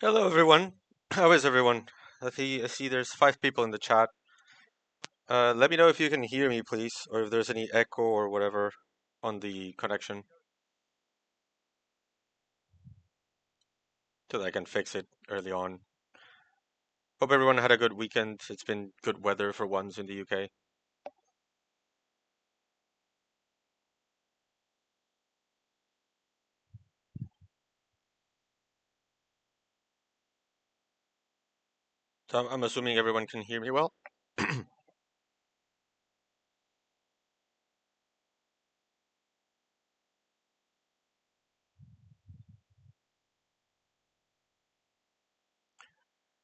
Hello, everyone. How is everyone? I see there's 5 people in the chat. Let me know if you can hear me, please, or if there's any echo or whatever on the connection, so that I can fix it early on. Hope everyone had a good weekend. It's been good weather for once in the UK. So I'm assuming everyone can hear me well.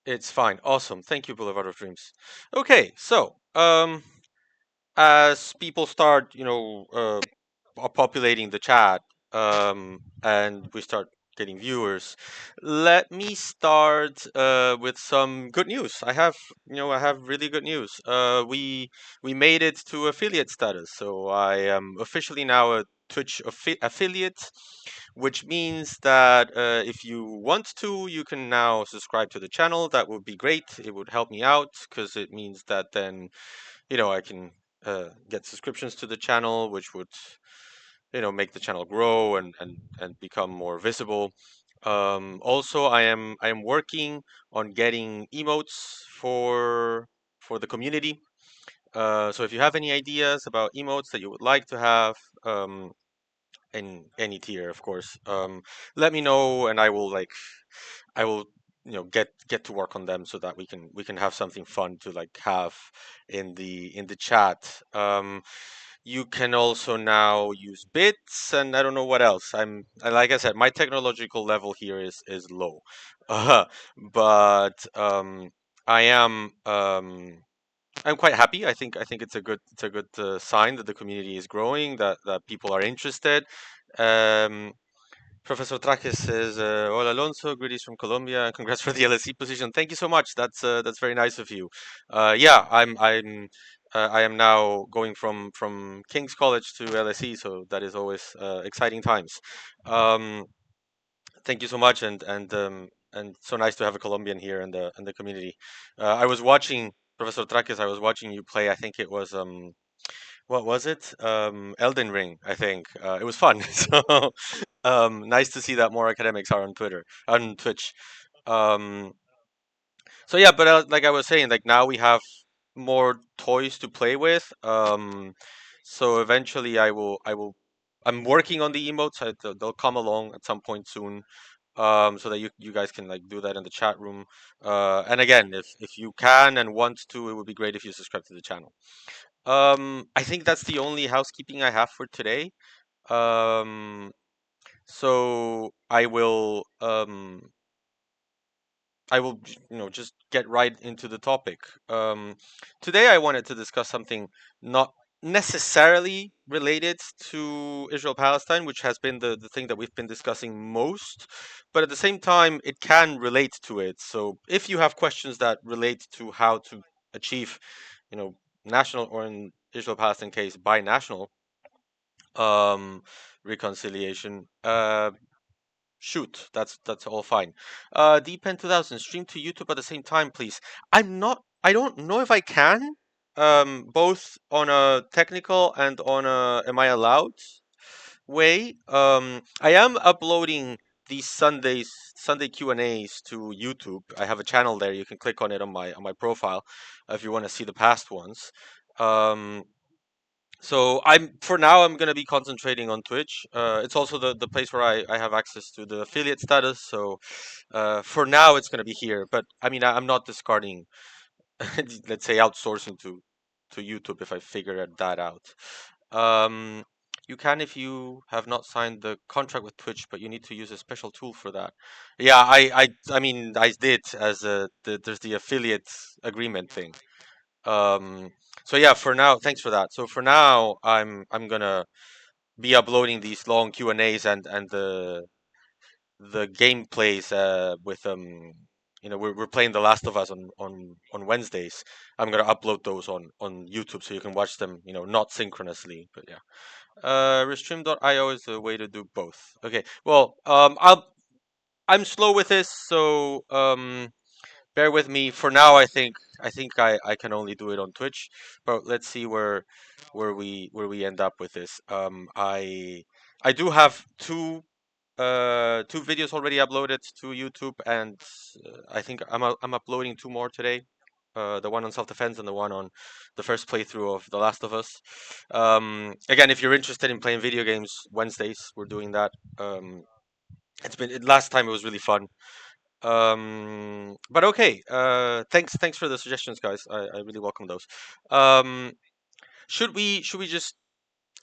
It's fine. Awesome. Thank you, Boulevard of Dreams. Okay, so as people start, populating the chat, and we start getting viewers, let me start with some good news. I have really good news. We made it to affiliate status, so I am officially now a Twitch affiliate, which means that if you want to, you can now subscribe to the channel. That would be great. It would help me out because it means that then I can get subscriptions to the channel, which would make the channel grow and become more visible. Also, I am working on getting emotes for the community. So if you have any ideas about emotes that you would like to have, in any tier, of course, let me know, and I will get to work on them so that we can have something fun to have in the chat. You can also now use bits, and I don't know what else. Like I said, my technological level here is low. uh, but I am I'm quite happy. I think it's a good sign that the community is growing, that people are interested. um, Professor Trajes says, "Hola Alonso, greetings from Colombia. Congrats for the LSE position. Thank you so much. That's very nice of you. Yeah, I am now going from King's College to LSE, so that is always exciting times. Um, Thank you so much, and so nice to have a Colombian here in the community. I was watching Professor Traques. I was watching you play. I think it was what was it? Elden Ring, I think. It was fun. So nice to see that more academics are on Twitter, on Twitch. Um, so yeah, but like I was saying, like now we have more toys to play with. So eventually I'm working on the emotes. They'll come along at some point soon. So that you guys can do that in the chat room. And again, if you can and want to, it would be great if you subscribe to the channel. I think that's the only housekeeping I have for today. Um, so I will just get right into the topic. Um, Today I wanted to discuss something not necessarily related to Israel Palestine, which has been the thing that we've been discussing most, but at the same time it can relate to it. So if you have questions that relate to how to achieve, you know, national, or in Israel Palestine case, binational um reconciliation, shoot, that's all fine. Dpen 2000, stream to YouTube at the same time, please. I don't know if I can, both on a technical and on a am I allowed way. I am uploading these Sunday Q&As to YouTube. I have a channel there. You can click on it on my profile if you want to see the past ones. Um, so for now I'm gonna be concentrating on Twitch. It's also the place where I have access to the affiliate status. So for now it's gonna be here. But I mean I'm not discarding, let's say, outsourcing to YouTube if I figure that out. Um, you can if you have not signed the contract with Twitch, but you need to use a special tool for that. Yeah, I mean I did, as there's the affiliate agreement thing. Um, so yeah, for now, thanks for that. So for now, I'm gonna be uploading these long Q&As and the gameplays with we're playing The Last of Us on Wednesdays. I'm gonna upload those on YouTube so you can watch them, not synchronously, but yeah. Restream.io is the way to do both. Okay, well, I'm slow with this, so bear with me. For now, I think I can only do it on Twitch, but let's see where we end up with this. I do have two videos already uploaded to YouTube, and I think I'm uploading two more today. The one on self-defense and the one on the first playthrough of The Last of Us. Again, if you're interested in playing video games, Wednesdays we're doing that. Last time it was really fun. But okay. Thanks for the suggestions, guys. I really welcome those. Um, should we just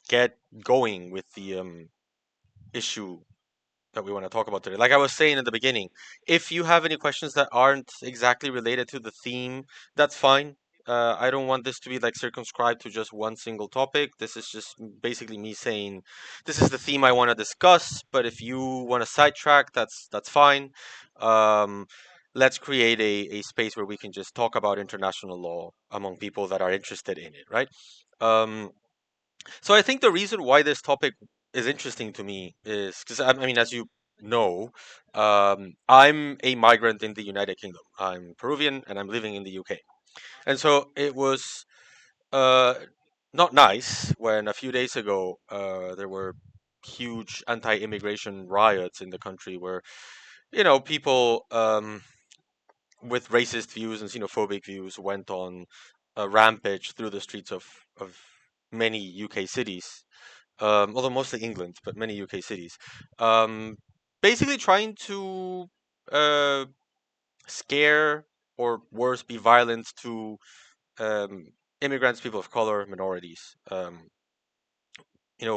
get going with the issue that we want to talk about today? Like I was saying in the beginning, if you have any questions that aren't exactly related to the theme, that's fine. I don't want this to be like circumscribed to just one single topic. This is just basically me saying this is the theme I want to discuss. But if you want to sidetrack, that's fine. Um, let's create a space where we can just talk about international law among people that are interested in it, right? Um, so I think the reason why this topic is interesting to me is because I mean, as you know, I'm a migrant in the United Kingdom. I'm Peruvian and I'm living in the UK. And so it was uh, not nice when a few days ago there were huge anti-immigration riots in the country where people with racist views and xenophobic views went on a rampage through the streets of many UK cities, although mostly England, but many UK cities, um, basically trying to uh, scare or worse, be violent to um, immigrants, people of color, minorities.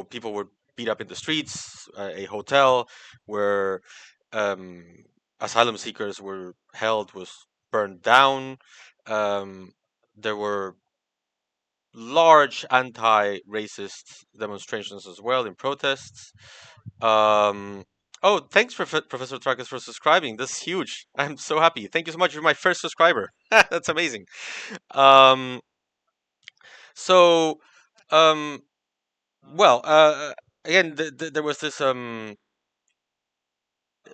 People were beat up in the streets. A hotel where um, asylum seekers were held was burned down. Um, there were large anti-racist demonstrations as well in protests. Um, oh, thanks, Professor Trakas, for subscribing. This is huge. I'm so happy. Thank you so much. You're my first subscriber. That's amazing. Um, so, um, well, again, there was this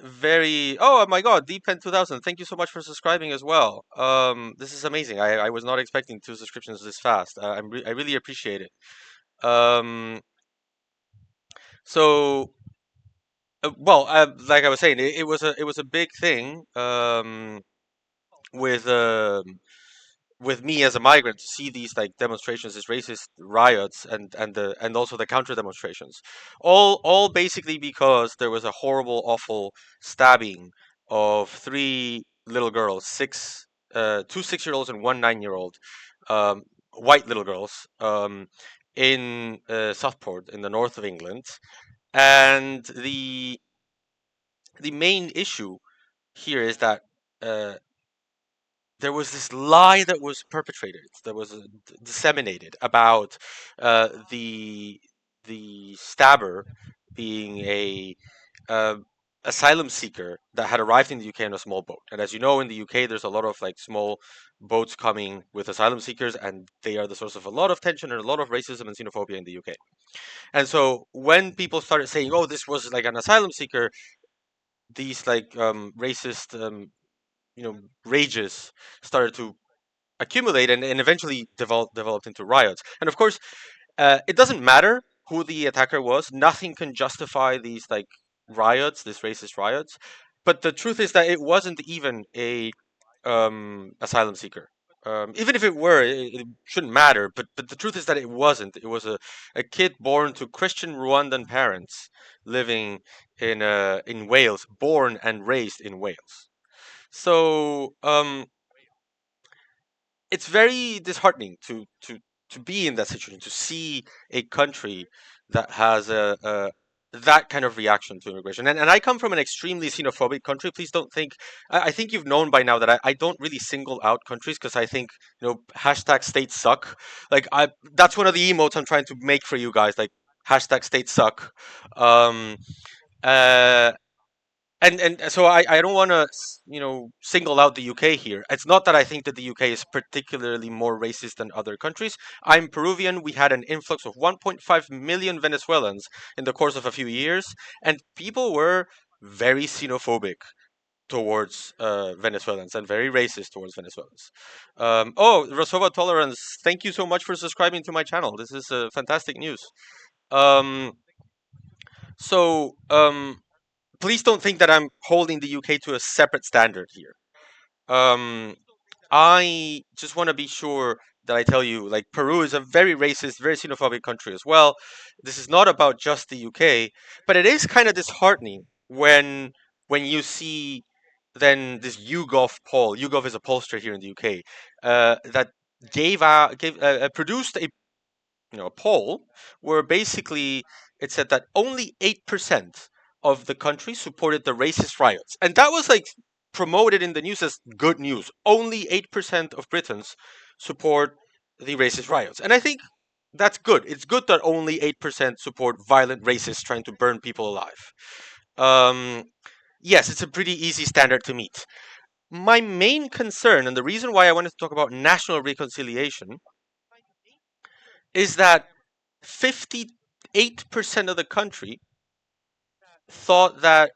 very. Oh my God, Deepen 2000. Thank you so much for subscribing as well. This is amazing. I was not expecting two subscriptions this fast. I really appreciate it. Um, so well, like I was saying, it was a big thing with with me as a migrant to see these like demonstrations, these racist riots, and also the counter demonstrations, all basically because there was a horrible, awful stabbing of three little girls, two 6-year-olds and one 9-year-old, um, white little girls, in Southport in the north of England, and the main issue here is that uh, there was this lie that was perpetrated, that was disseminated about the stabber being a uh, asylum seeker that had arrived in the UK on a small boat. And as you know, in the UK, there's a lot of like small boats coming with asylum seekers, and they are the source of a lot of tension and a lot of racism and xenophobia in the UK. And so when people started saying, "Oh, this was like an asylum seeker," these like racist rages started to accumulate and eventually developed into riots. And of course, it doesn't matter who the attacker was. Nothing can justify these like riots, these racist riots. But the truth is that it wasn't even a asylum seeker. Even if it were, it shouldn't matter. But the truth is that it wasn't. It was a kid born to Christian Rwandan parents living in Wales, born and raised in Wales. So it's very disheartening to be in that situation, to see a country that has a that kind of reaction to immigration. And I come from an extremely xenophobic country. Please don't think. I think you've known by now that I don't really single out countries because I think hashtag states suck. Like that's one of the emotes I'm trying to make for you guys. Like hashtag states suck. Um, uh, and so I don't want to single out the UK here. It's not that I think that the UK is particularly more racist than other countries. I'm Peruvian. We had an influx of 1.5 million Venezuelans in the course of a few years, and people were very xenophobic towards Venezuelans and very racist towards Venezuelans. Oh, Rosova Tolerance, thank you so much for subscribing to my channel. This is fantastic news. Um, so, please don't think that I'm holding the UK to a separate standard here. Um, I just want to be sure that I tell you, like, Peru is a very racist, very xenophobic country as well. This is not about just the UK, but it is kind of disheartening when you see then this YouGov poll. YouGov is a pollster here in the UK that gave produced a a poll where basically it said that only 8% of the country supported the racist riots. And that was like promoted in the news as good news. Only 8% of Britons support the racist riots. And I think that's good. It's good that only 8% support violent racists trying to burn people alive. Um, yes, it's a pretty easy standard to meet. My main concern, and the reason why I wanted to talk about national reconciliation, is that 58% of the country thought that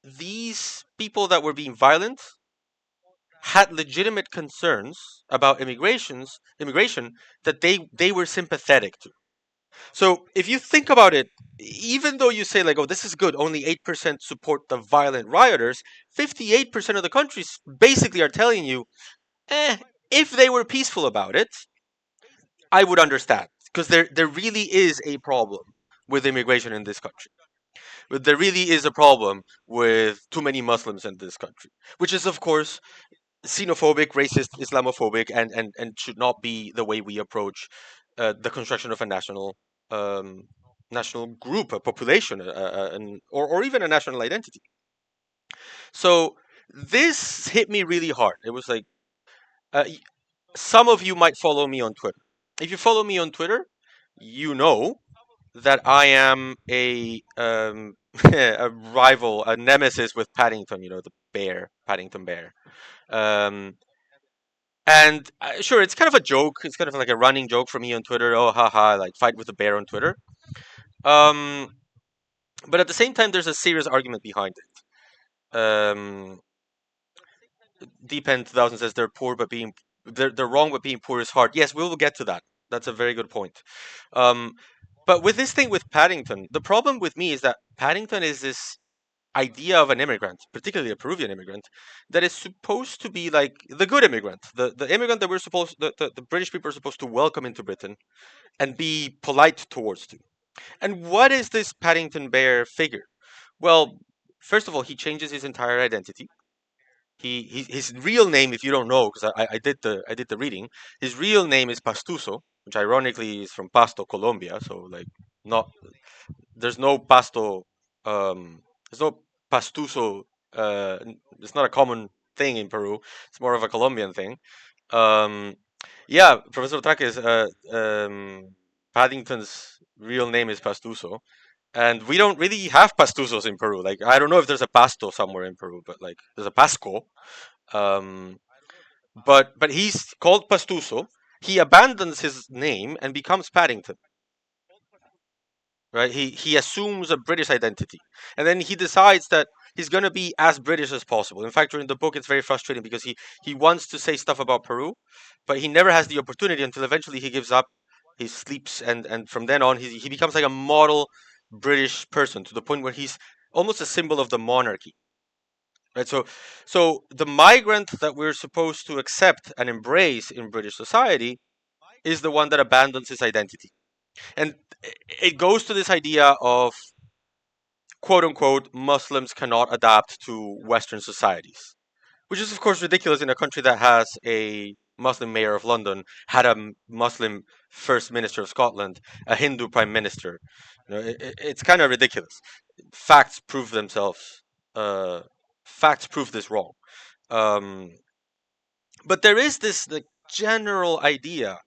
these people that were being violent had legitimate concerns about immigration that they were sympathetic to. So if you think about it, even though you say like, oh, this is good, only 8% support the violent rioters, 58% of the countries basically are telling you, if they were peaceful about it, I would understand. Because there really is a problem with immigration in this country. But there really is a problem with too many Muslims in this country, which is, of course, xenophobic, racist, Islamophobic, and should not be the way we approach the construction of a um, national group, a population, or even a national identity. So this hit me really hard. It was like uh, y- some of you might follow me on Twitter. If you follow me on Twitter, you know that I am a a rival, a nemesis with Paddington. You know, the bear, Paddington Bear. Um, and sure, it's kind of a joke. It's kind of like a running joke for me on Twitter. Oh, haha, like fight with the bear on Twitter. Um, but at the same time, there's a serious argument behind it. Deep End 2000 says they're wrong, but being poor is hard. Yes, we will get to that. That's a very good point. Um, but with this thing with Paddington, the problem with me is that Paddington is this idea of an immigrant, particularly a Peruvian immigrant, that is supposed to be like the good immigrant, the immigrant that the British people are supposed to welcome into Britain and be polite towards to. And what is this Paddington Bear figure? Well, first of all, he changes his entire identity. His real name, if you don't know, because I did the reading, his real name is Pastuso, which ironically is from Pasto, Colombia. So like not there's no Pasto, there's no Pastuso. It's not a common thing in Peru. It's more of a Colombian thing. Um, yeah, Professor Traques, Paddington's real name is Pastuso, and we don't really have Pastusos in Peru. Like I don't know if there's a Pasto somewhere in Peru, but like there's a Pasco. Um, but he's called Pastuso. He abandons his name and becomes Paddington. Right? He assumes a British identity, and then he decides that he's going to be as British as possible. In fact, during the book, it's very frustrating because he wants to say stuff about Peru, but he never has the opportunity until eventually he gives up. He sleeps, and from then on, he becomes like a model British person to the point where he's almost a symbol of the monarchy. Right? So the migrant that we're supposed to accept and embrace in British society is the one that abandons his identity. And it goes to this idea of quote unquote Muslims cannot adapt to Western societies, which is of course ridiculous in a country that has a Muslim mayor of London, had a Muslim first minister of Scotland, a Hindu prime minister. It's kind of ridiculous. Facts prove themselves. Uh, Facts prove this wrong. Um, but there is this like general idea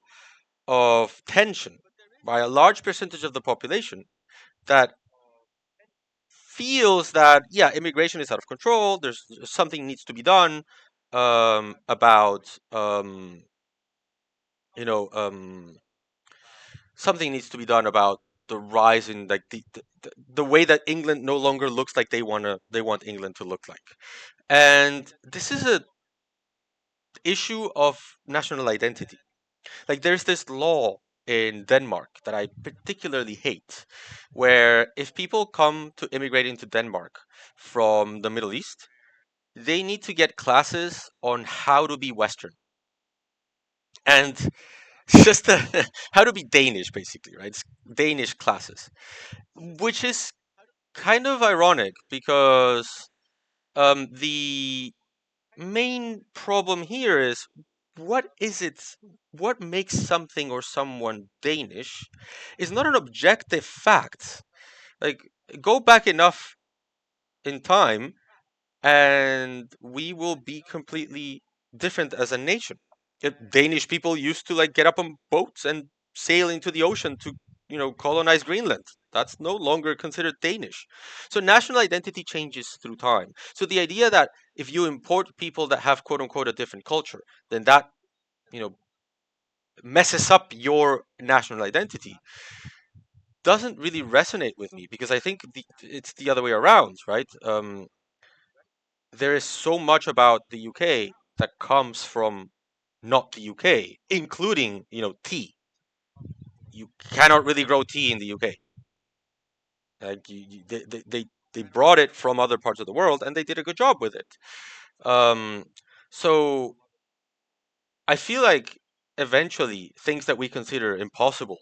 of tension by a large percentage of the population that feels that yeah, immigration is out of control. There's something needs to be done about you know something needs to be done about the rise in like the way that England no longer looks like they want England to look like. And this is a issue of national identity. Like there's this law in Denmark that I particularly hate, where if people come to immigrate into Denmark from the Middle East, they need to get classes on how to be Western and just how to be Danish, basically, right? It's Danish classes, which is kind of ironic because the main problem here is what is it what makes something or someone Danish is not an objective fact. Like go back enough in time and we will be completely different as a nation. Danish people used to like get up on boats and sail into the ocean to, colonize Greenland. That's no longer considered Danish. So national identity changes through time. So the idea that if you import people that have quote unquote a different culture, then that, you know, messes up your national identity doesn't really resonate with me because I think it's the other way around, right? There is so much about the UK that comes from not the UK, including tea. You cannot really grow tea in the UK. Like they brought it from other parts of the world and they did a good job with it. Um, so I feel like eventually things that we consider impossible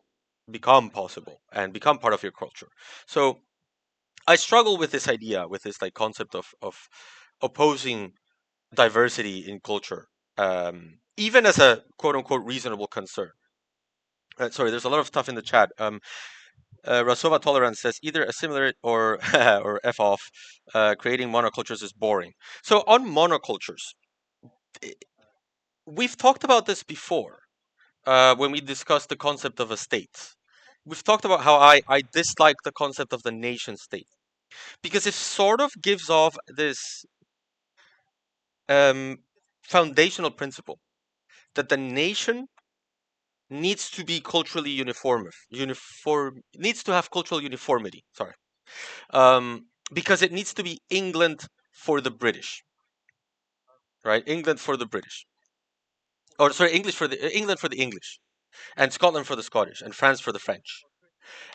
become possible and become part of your culture. So I struggle with this idea, with this like concept of opposing diversity in culture, even as a quote unquote reasonable concern. Sorry, there's a lot of stuff in the chat. Rasova Tolerance says either assimilate or or f off. Creating monocultures is boring. So on monocultures, i- we've talked about this before when we discussed the concept of a state. We've talked about how I dislike the concept of the nation state because it sort of gives off this um, foundational principle that the nation needs to be culturally uniform needs to have cultural uniformity. Sorry, because it needs to be England for the British, right? England for the British, or sorry, England for the English, and Scotland for the Scottish, and France for the French.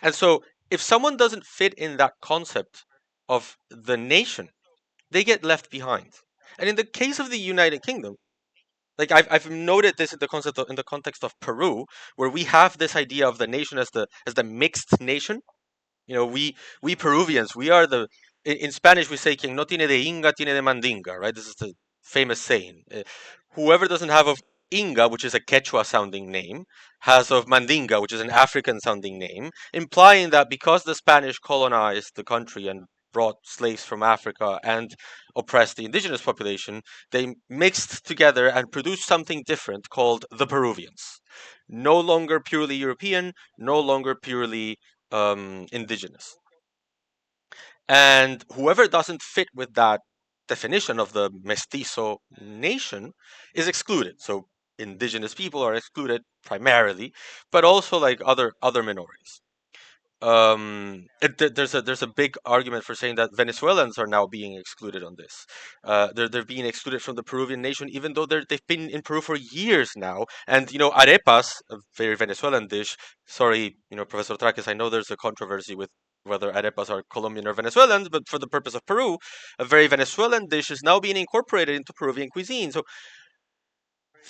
And so, if someone doesn't fit in that concept of the nation, they get left behind. And in the case of the United Kingdom, like I've noted this in the concept in the context of Peru, where we have this idea of the nation as the mixed nation. We Peruvians, we are in Spanish we say quien no tiene de Inga tiene de Mandinga, right? This is the famous saying. Whoever doesn't have of Inga, which is a Quechua sounding name, has of Mandinga, which is an African sounding name, implying that because the Spanish colonized the country and brought slaves from Africa and oppressed the indigenous population, they mixed together and produced something different called the Peruvians. No longer purely European, no longer purely indigenous. And whoever doesn't fit with that definition of the mestizo nation is excluded. So indigenous people are excluded primarily, but also like other minorities. There's a big argument for saying that Venezuelans are now being excluded on this. They're being excluded from the Peruvian nation, even though they've been in Peru for years now. And arepas, a very Venezuelan dish. Sorry, Professor Traques, I know there's a controversy with whether arepas are Colombian or Venezuelan, but for the purpose of Peru, a very Venezuelan dish is now being incorporated into Peruvian cuisine. So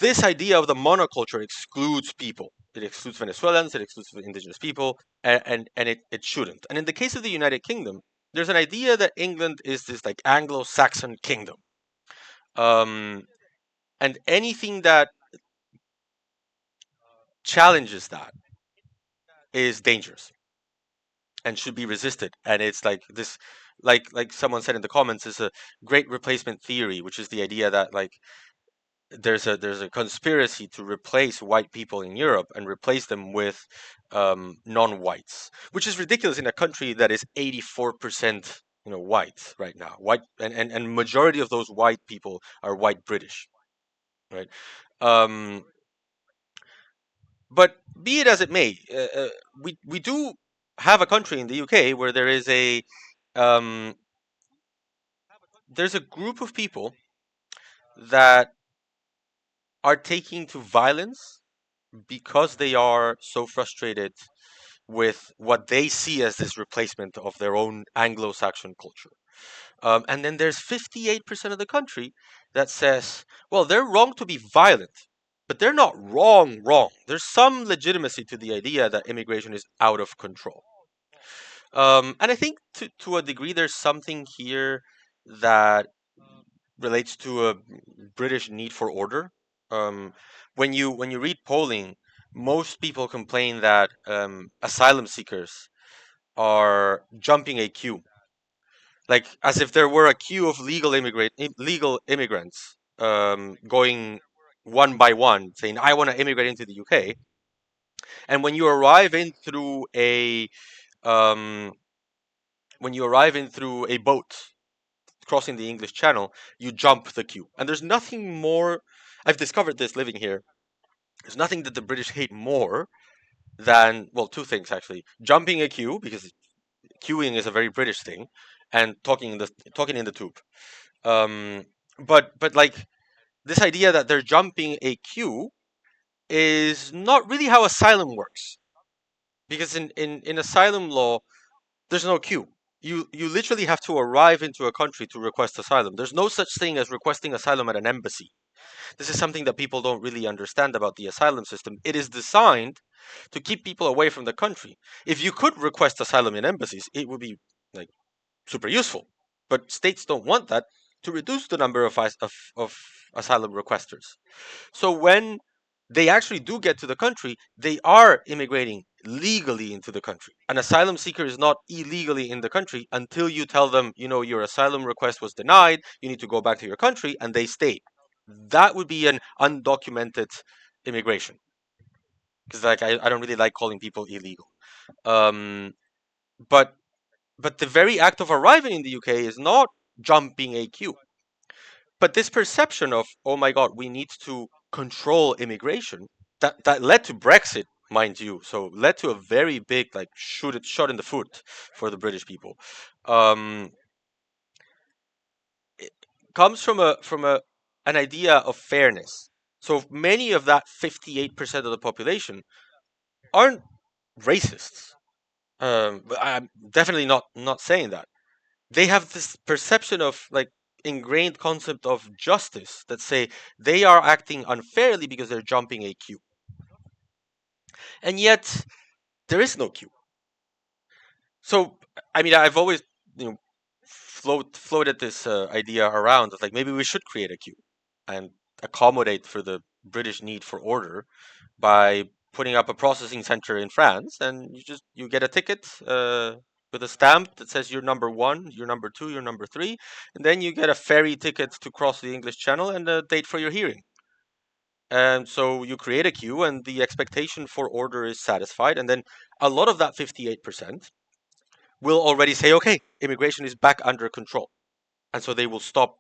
this idea of the monoculture excludes people. It excludes Venezuelans, it excludes indigenous people, and it shouldn't. And in the case of the United Kingdom, there's an idea that England is this like Anglo-Saxon kingdom. Um, and anything that challenges that is dangerous and should be resisted. And it's like this, like someone said in the comments, is a great replacement theory, which is the idea that like there's a conspiracy to replace white people in Europe and replace them with non-whites, which is ridiculous in a country that is 84% white right now. White and majority of those white people are white British, right? Um, but be it as it may, we do have a country in the UK where there is a um, there's a group of people that are taking to violence because they are so frustrated with what they see as this replacement of their own Anglo-Saxon culture. And then there's 58% of the country that says, well, they're wrong to be violent, but they're not wrong. There's some legitimacy to the idea that immigration is out of control. And I think to a degree, there's something here that relates to a British need for order. Um, when you read polling, most people complain that asylum seekers are jumping a queue, like as if there were a queue of legal immigrants going one by one, saying, "I want to immigrate into the UK." And um, when you arrive in through a boat crossing the English Channel, you jump the queue. And there's nothing more. I've discovered this living here. There's nothing that the British hate more than, well, two things actually: jumping a queue, because queuing is a very British thing, and talking in the tube. Um, but like, this idea that they're jumping a queue is not really how asylum works, because in asylum law there's no queue. You literally have to arrive into a country to request asylum. There's no such thing as requesting asylum at an embassy. This is something that people don't really understand about the asylum system. It is designed to keep people away from the country. If you could request asylum in embassies, it would be like super useful. But states don't want that to reduce the number of asylum requesters. So when they actually do get to the country, they are immigrating legally into the country. An asylum seeker is not illegally in the country until you tell them, your asylum request was denied, you need to go back to your country, and they stay. That would be an undocumented immigration. Because like I don't really like calling people illegal. Um, but but the very act of arriving in the UK is not jumping a queue. But this perception of, oh my God, we need to control immigration, that led to Brexit, mind you. So led to a very big like shot in the foot for the British people. Um, it comes from a an idea of fairness. So many of that 58% of the population aren't racists. But I'm definitely not saying that. They have this perception of like ingrained concept of justice that say they are acting unfairly because they're jumping a queue, and yet there is no queue. So I mean, I've always you know floated this idea around of like maybe we should create a queue and accommodate for the British need for order by putting up a processing center in France, and you get a ticket with a stamp that says you're number one, you're number two, you're number three, and then you get a ferry ticket to cross the English Channel and a date for your hearing. And so you create a queue, and the expectation for order is satisfied, and then a lot of that 58% will already say, okay, immigration is back under control, and so they will stop.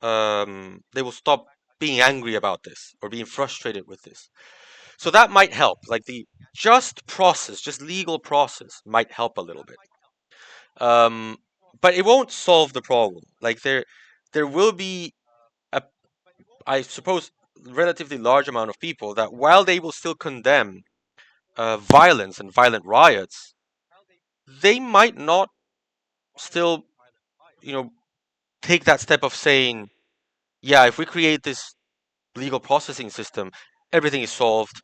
They will stop being angry about this or being frustrated with this. So that might help. Like the just legal process might help a little bit. Um, but it won't solve the problem. Like there will be a, I suppose, relatively large amount of people that while they will still condemn violence and violent riots, they might not still, you know, take that step of saying, yeah, if we create this legal processing system, everything is solved.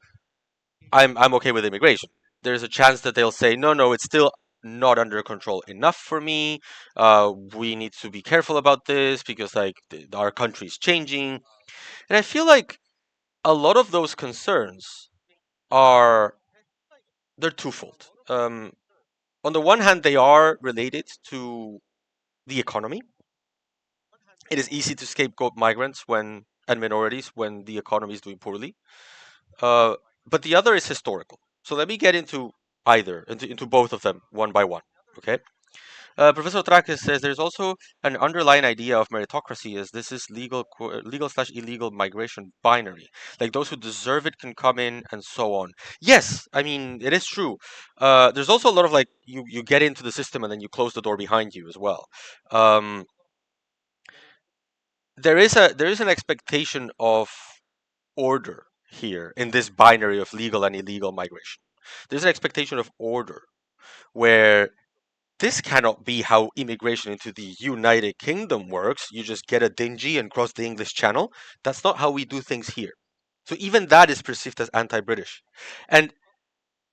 I'm okay with immigration. There's a chance that they'll say, no, it's still not under control enough for me. We need to be careful about this because like our country is changing. And I feel like a lot of those concerns are they're twofold. On the one hand, they are related to the economy. It is easy to scapegoat migrants and minorities when the economy is doing poorly. Uh, but the other is historical. So let me get into both of them one by one. Okay. Professor Trakis says there's also an underlying idea of meritocracy as this is legal slash illegal migration binary. Like those who deserve it can come in and so on. Yes, I mean it is true. There's also a lot of like you get into the system and then you close the door behind you as well. Um, there is an expectation of order here in this binary of legal and illegal migration. There's an expectation of order where this cannot be how immigration into the United Kingdom works. You just get a dingy and cross the English Channel. That's not how we do things here. So even that is perceived as anti-British. And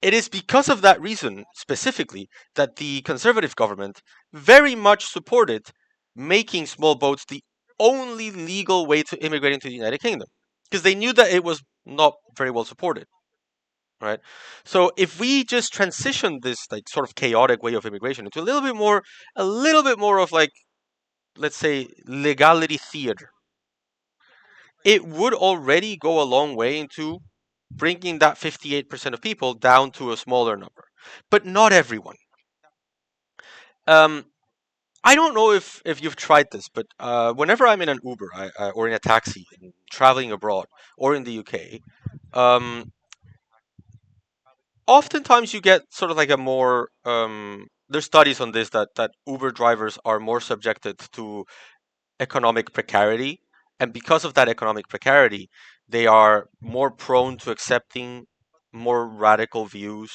it is because of that reason, specifically, that the Conservative government very much supported making small boats the only legal way to immigrate into the United Kingdom. Because they knew that it was not very well supported, right? So if we just transition this like sort of chaotic way of immigration into a little bit more of like, let's say, legality theater, it would already go a long way into bringing that 58% of people down to a smaller number. But not everyone. Um, I don't know if you've tried this, but whenever I'm in an Uber or in a taxi and traveling abroad or in the UK, um, oftentimes you get sort of like a more there's studies on this that Uber drivers are more subjected to economic precarity, and because of that economic precarity, they are more prone to accepting more radical views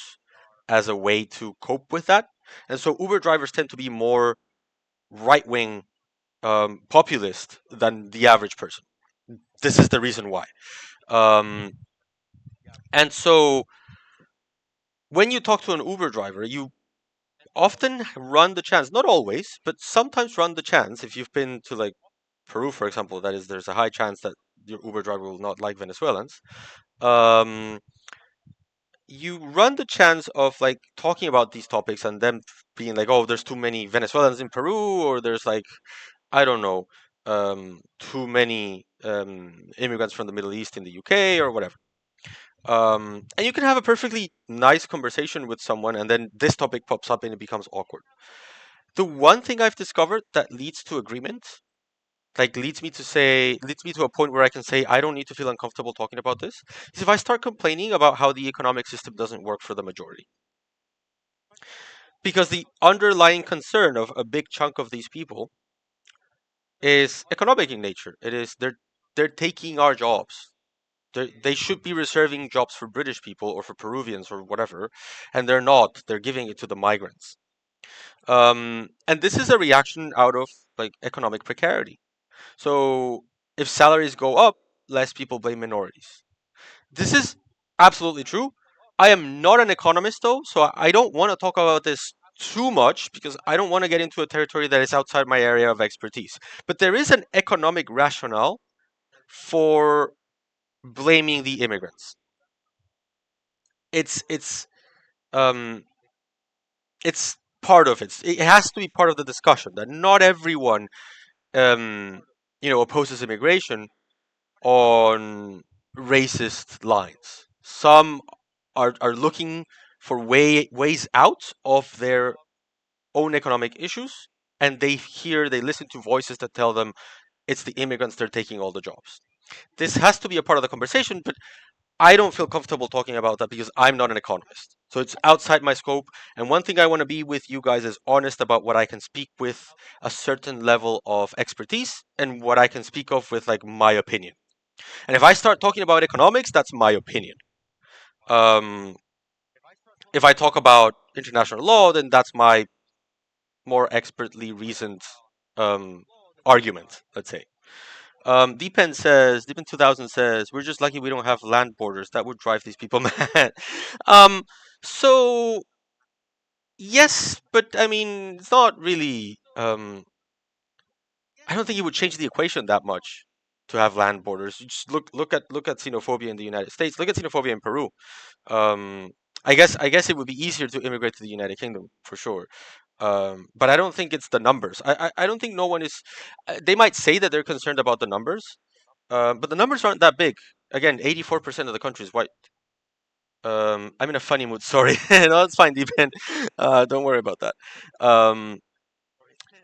as a way to cope with that. And so Uber drivers tend to be more right wing populist than the average person. This is the reason why. Um, and so when you talk to an Uber driver, you often run the chance, not always, but sometimes run the chance, if you've been to like Peru, for example, that is, there's a high chance that your Uber driver will not like Venezuelans. Um, you run the chance of like talking about these topics and them being like, oh, there's too many Venezuelans in Peru, or there's like, I don't know, too many immigrants from the Middle East in the UK or whatever. And you can have a perfectly nice conversation with someone, and then this topic pops up and it becomes awkward. The one thing I've discovered that leads to agreement, like leads me to a point where I can say I don't need to feel uncomfortable talking about this, is if I start complaining about how the economic system doesn't work for the majority. Because the underlying concern of a big chunk of these people is economic in nature. It is they're taking our jobs. They should be reserving jobs for British people or for Peruvians or whatever, and they're not. They're giving it to the migrants. And this is a reaction out of like economic precarity. So if salaries go up, less people blame minorities. This is absolutely true. I am not an economist though, so I don't want to talk about this too much because I don't want to get into a territory that is outside my area of expertise. But there is an economic rationale for blaming the immigrants. It's it's um it's part of it. It has to be part of the discussion that not everyone um opposes immigration on racist lines. Some are looking for ways out of their own economic issues, and they listen to voices that tell them it's the immigrants, they're taking all the jobs. This has to be a part of the conversation, but I don't feel comfortable talking about that because I'm not an economist. So it's outside my scope. And one thing I want to be with you guys is honest about what I can speak with a certain level of expertise and what I can speak of with like my opinion. And if I start talking about economics, that's my opinion. Um, if I talk about international law, then that's my more expertly reasoned um, argument, let's say. Deepen 2000 says, we're just lucky we don't have land borders. That would drive these people mad. um, so, yes, but I mean, it's not really. I don't think it would change the equation that much to have land borders. You just look at xenophobia in the United States. Look at xenophobia in Peru. Um, I guess it would be easier to immigrate to the United Kingdom for sure. But I don't think it's the numbers. I don't think no one is. They might say that they're concerned about the numbers, but the numbers aren't that big. Again, 84% of the country is white. I'm in a funny mood. Sorry. No, it's fine, Deepan. Don't worry about that. Um,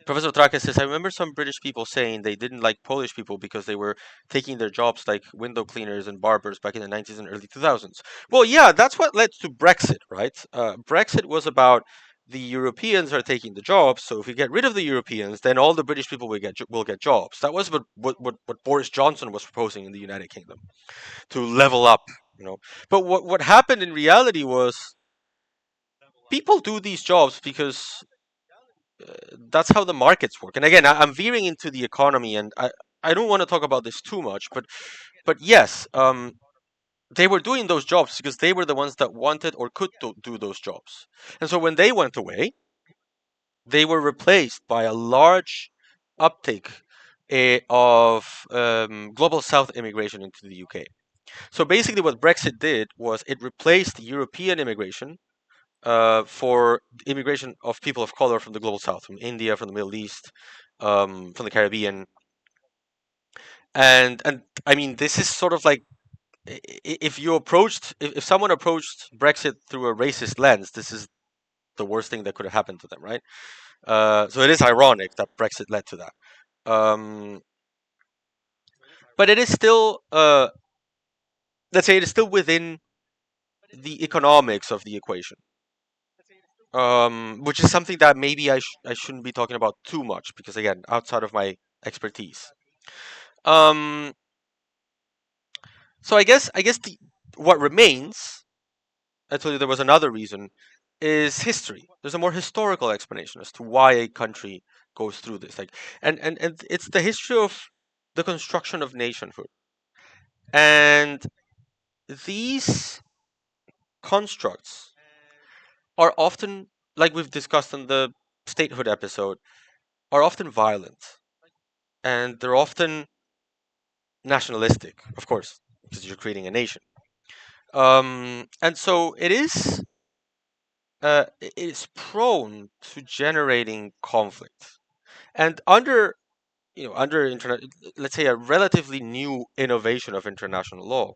Professor Trake says, I remember some British people saying they didn't like Polish people because they were taking their jobs like window cleaners and barbers back in the 90s and early 2000s. Well, yeah, that's what led to Brexit, right? Brexit was about the Europeans are taking the jobs. So if we get rid of the Europeans, then all the British people will get jobs. That was what Boris Johnson was proposing in the United Kingdom to level up. You know, but what happened in reality was people do these jobs because that's how the markets work. And again, I'm veering into the economy, and I don't want to talk about this too much, but yes, they were doing those jobs because they were the ones that wanted or could do those jobs. And so when they went away, they were replaced by a large uptake of global South immigration into the UK. So basically, what Brexit did was it replaced European immigration for immigration of people of color from the global South, from India, from the Middle East, from the Caribbean, and I mean, this is sort of like if someone approached Brexit through a racist lens, this is the worst thing that could have happened to them, right? So it is ironic that Brexit led to that. Um, but it is still, let's say, it is still within the economics of the equation, which is something that maybe I shouldn't be talking about too much because again, outside of my expertise. Um, so I guess what remains, I told you there was another reason, is history. There's a more historical explanation as to why a country goes through this. Like, and it's the history of the construction of nationhood. And these constructs are often, like we've discussed in the statehood episode, are often violent, and they're often nationalistic, of course, because you're creating a nation. And so it is prone to generating conflict. And under internet, let's say a relatively new innovation of international law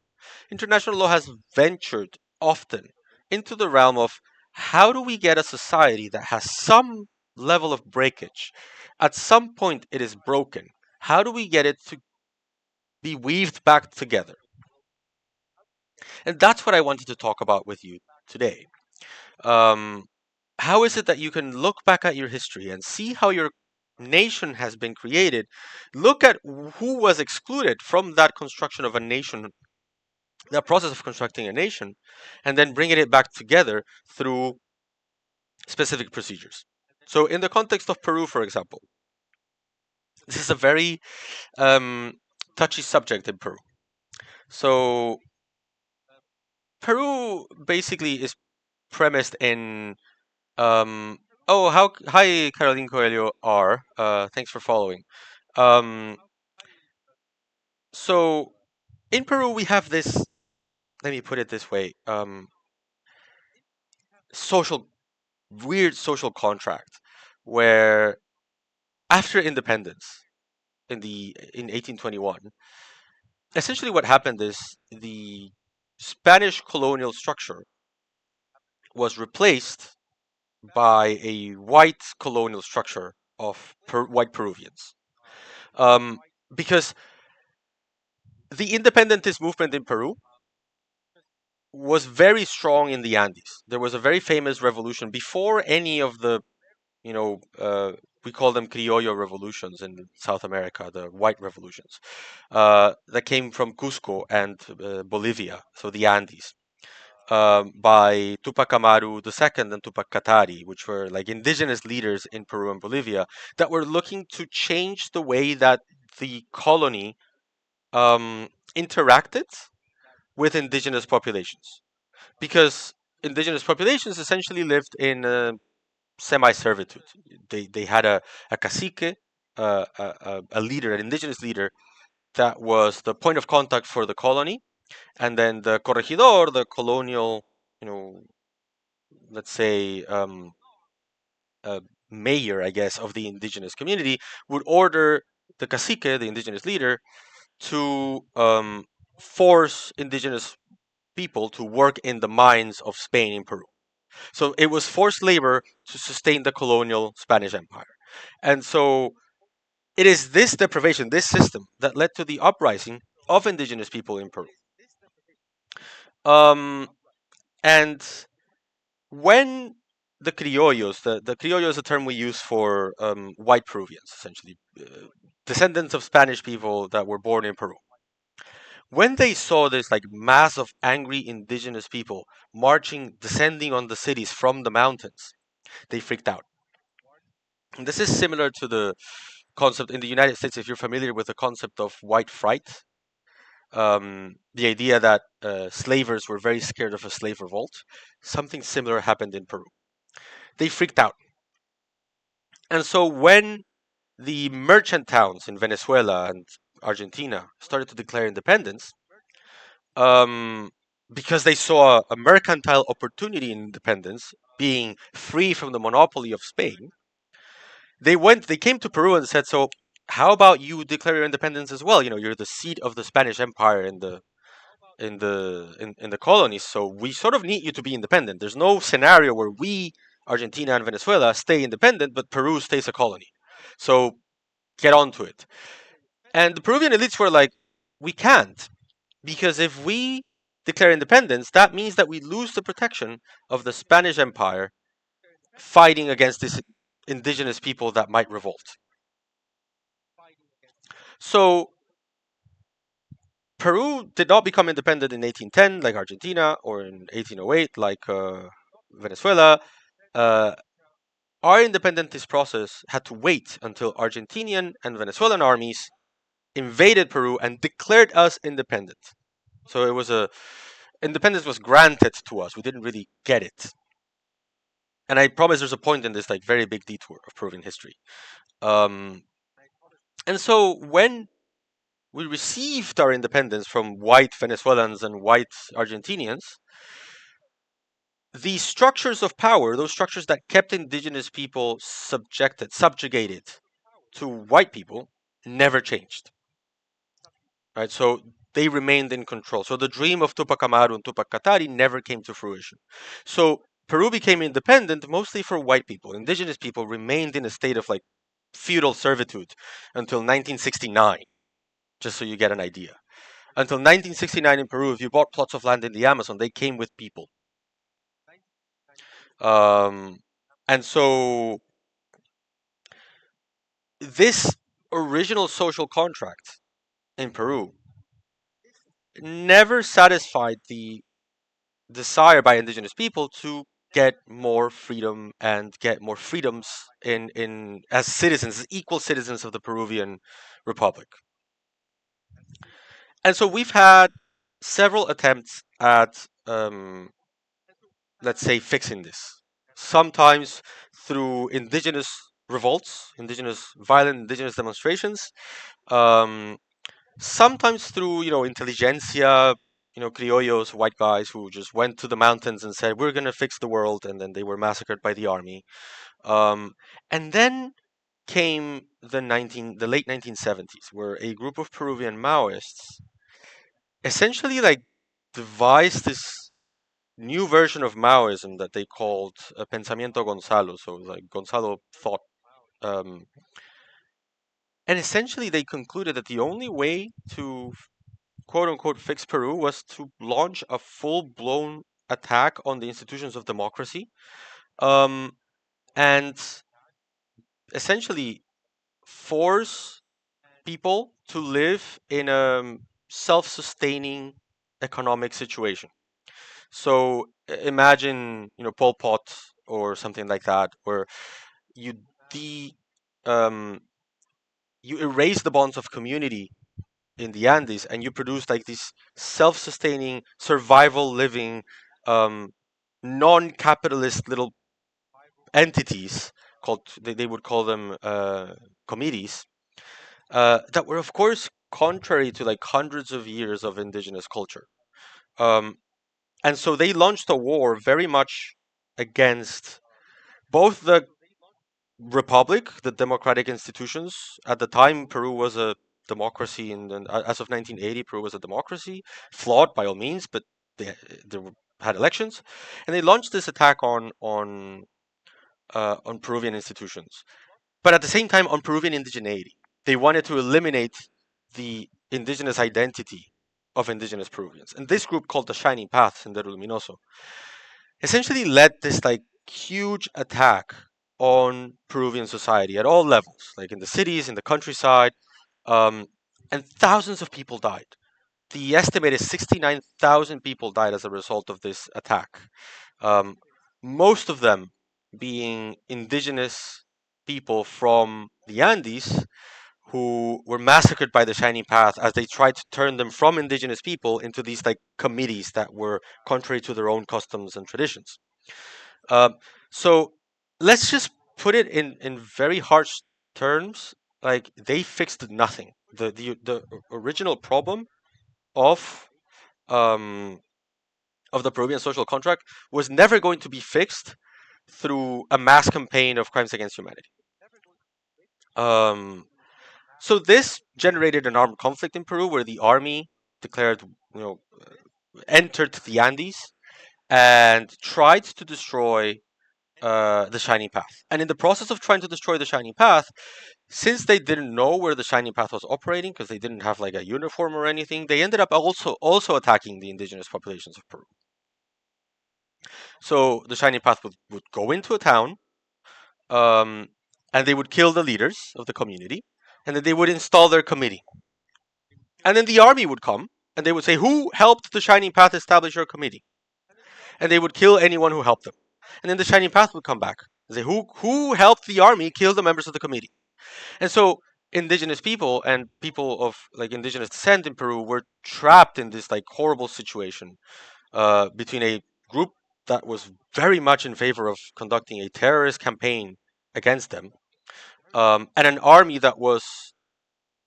has ventured often into the realm of how do we get a society that has some level of breakage? At some point, it is broken. How do we get it to be weaved back together? And that's what I wanted to talk about with you today. Um, how is it that you can look back at your history and see how your nation has been created? Look at who was excluded from that construction of a nation, that process of constructing a nation, and then bringing it back together through specific procedures. So, in the context of Peru, for example, this is a very um, touchy subject in Peru. So, Peru basically is premised in oh, hi, Caroline Coelho R. Thanks for following. Um, so in Peru, we have this. Let me put it this way: social, weird social contract, where after independence in 1821, essentially what happened is the Spanish colonial structure was replaced by a white colonial structure of white Peruvians. Um, because the independentist movement in Peru was very strong in the Andes. There was a very famous revolution before any of the, you know, we call them criollo revolutions in South America, the white revolutions, that came from Cusco and Bolivia, so the Andes, by Tupac Amaru II and Tupac Katari, which were like indigenous leaders in Peru and Bolivia that were looking to change the way that the colony interacted with indigenous populations, because indigenous populations essentially lived in semi-servitude. They had a cacique, a leader, an indigenous leader that was the point of contact for the colony, and then the corregidor, the colonial, you know, let's say uh, mayor, I guess, of the indigenous community, would order the cacique, the indigenous leader, to force indigenous people to work in the mines of Spain in Peru. So it was forced labor to sustain the colonial Spanish Empire. And so it is this deprivation, this system, that led to the uprising of indigenous people in Peru. Um, and when the criollos. The criollo is a term we use for white Peruvians, essentially, descendants of Spanish people that were born in Peru. When they saw this like mass of angry indigenous people marching, descending on the cities from the mountains, they freaked out. And this is similar to the concept in the United States. If you're familiar with the concept of white fright, the idea that slavers were very scared of a slave revolt, something similar happened in Peru. They freaked out. And so when the merchant towns in Venezuela and Argentina started to declare independence, um, because they saw a mercantile opportunity in independence, being free from the monopoly of Spain, they came to Peru and said, so how about you declare your independence as well? You know, you're the seat of the Spanish Empire in the colonies, so we sort of need you to be independent. There's no scenario where we, Argentina and Venezuela, stay independent, but Peru stays a colony. So get on to it. And the Peruvian elites were like, we can't, because if we declare independence, that means that we lose the protection of the Spanish Empire fighting against these indigenous people that might revolt. So Peru did not become independent in 1810 like Argentina, or in 1808 like Venezuela. Uh, our independentist process had to wait until Argentinian and Venezuelan armies invaded Peru and declared us independent. So it was a independence was granted to us. We didn't really get it. And I promise there's a point in this like very big detour of Peruvian history. Um, and so when we received our independence from white Venezuelans and white Argentinians, the structures of power, those structures that kept indigenous people subjugated to white people, never changed. Right? So they remained in control. So the dream of Tupac Amaru and Tupac Katari never came to fruition. So Peru became independent mostly for white people. Indigenous people remained in a state of like feudal servitude until 1969, just so you get an idea. Until 1969 in Peru, if you bought plots of land in the Amazon, they came with people. Um, and so this original social contract in Peru never satisfied the desire by indigenous people to get more freedom and get more freedoms in as citizens, as equal citizens of the Peruvian Republic. And so we've had several attempts at let's say fixing this. Sometimes through indigenous revolts, indigenous violent indigenous demonstrations, um, sometimes through intelligentsia, criollos, white guys who just went to the mountains and said we're gonna fix the world, and then they were massacred by the army. And then came the late 1970s, where a group of Peruvian Maoists essentially like devised this new version of Maoism that they called Pensamiento Gonzalo, so like Gonzalo thought. Um, and essentially, they concluded that the only way to quote unquote fix Peru was to launch a full blown attack on the institutions of democracy, um, and essentially force people to live in a self sustaining economic situation. So imagine, Pol Pot or something like that, where you de um, you erase the bonds of community in the Andes, and you produce like these self-sustaining, survival living, um, non-capitalist little entities called they would call them committees, that were of course contrary to like hundreds of years of indigenous culture. Um, and so they launched a war very much against both the republic, the democratic institutions. At the time, Peru was a democracy, and as of 1980, Peru was a democracy, flawed by all means, but had elections, and they launched this attack on Peruvian institutions, but at the same time on Peruvian indigeneity. They wanted to eliminate the indigenous identity of indigenous Peruvians, and this group called the Shining Path, Sendero Luminoso, essentially led this like huge attack on Peruvian society at all levels, like in the cities, in the countryside, um, and thousands of people died. The estimate is 69,000 people died as a result of this attack. Um, most of them being indigenous people from the Andes who were massacred by the Shining Path as they tried to turn them from indigenous people into these like committees that were contrary to their own customs and traditions. Um, so let's just put it in very harsh terms. Like they fixed nothing. The original problem of um, of the Peruvian social contract was never going to be fixed through a mass campaign of crimes against humanity. Um, so this generated an armed conflict in Peru, where the army declared, you know, entered the Andes and tried to destroy the Shining Path. And in the process of trying to destroy the Shining Path, since they didn't know where the Shining Path was operating, because they didn't have like a uniform or anything, they ended up also attacking the indigenous populations of Peru. So the Shining Path would go into a town, um, and they would kill the leaders of the community, and then they would install their committee. And then the army would come, and they would say, "Who helped the Shining Path establish your committee?" And they would kill anyone who helped them. And then the Shining Path would come back and say, "Who helped the army kill the members of the committee?" And so indigenous people and people of like indigenous descent in Peru were trapped in this like horrible situation between a group that was very much in favor of conducting a terrorist campaign against them, and an army that was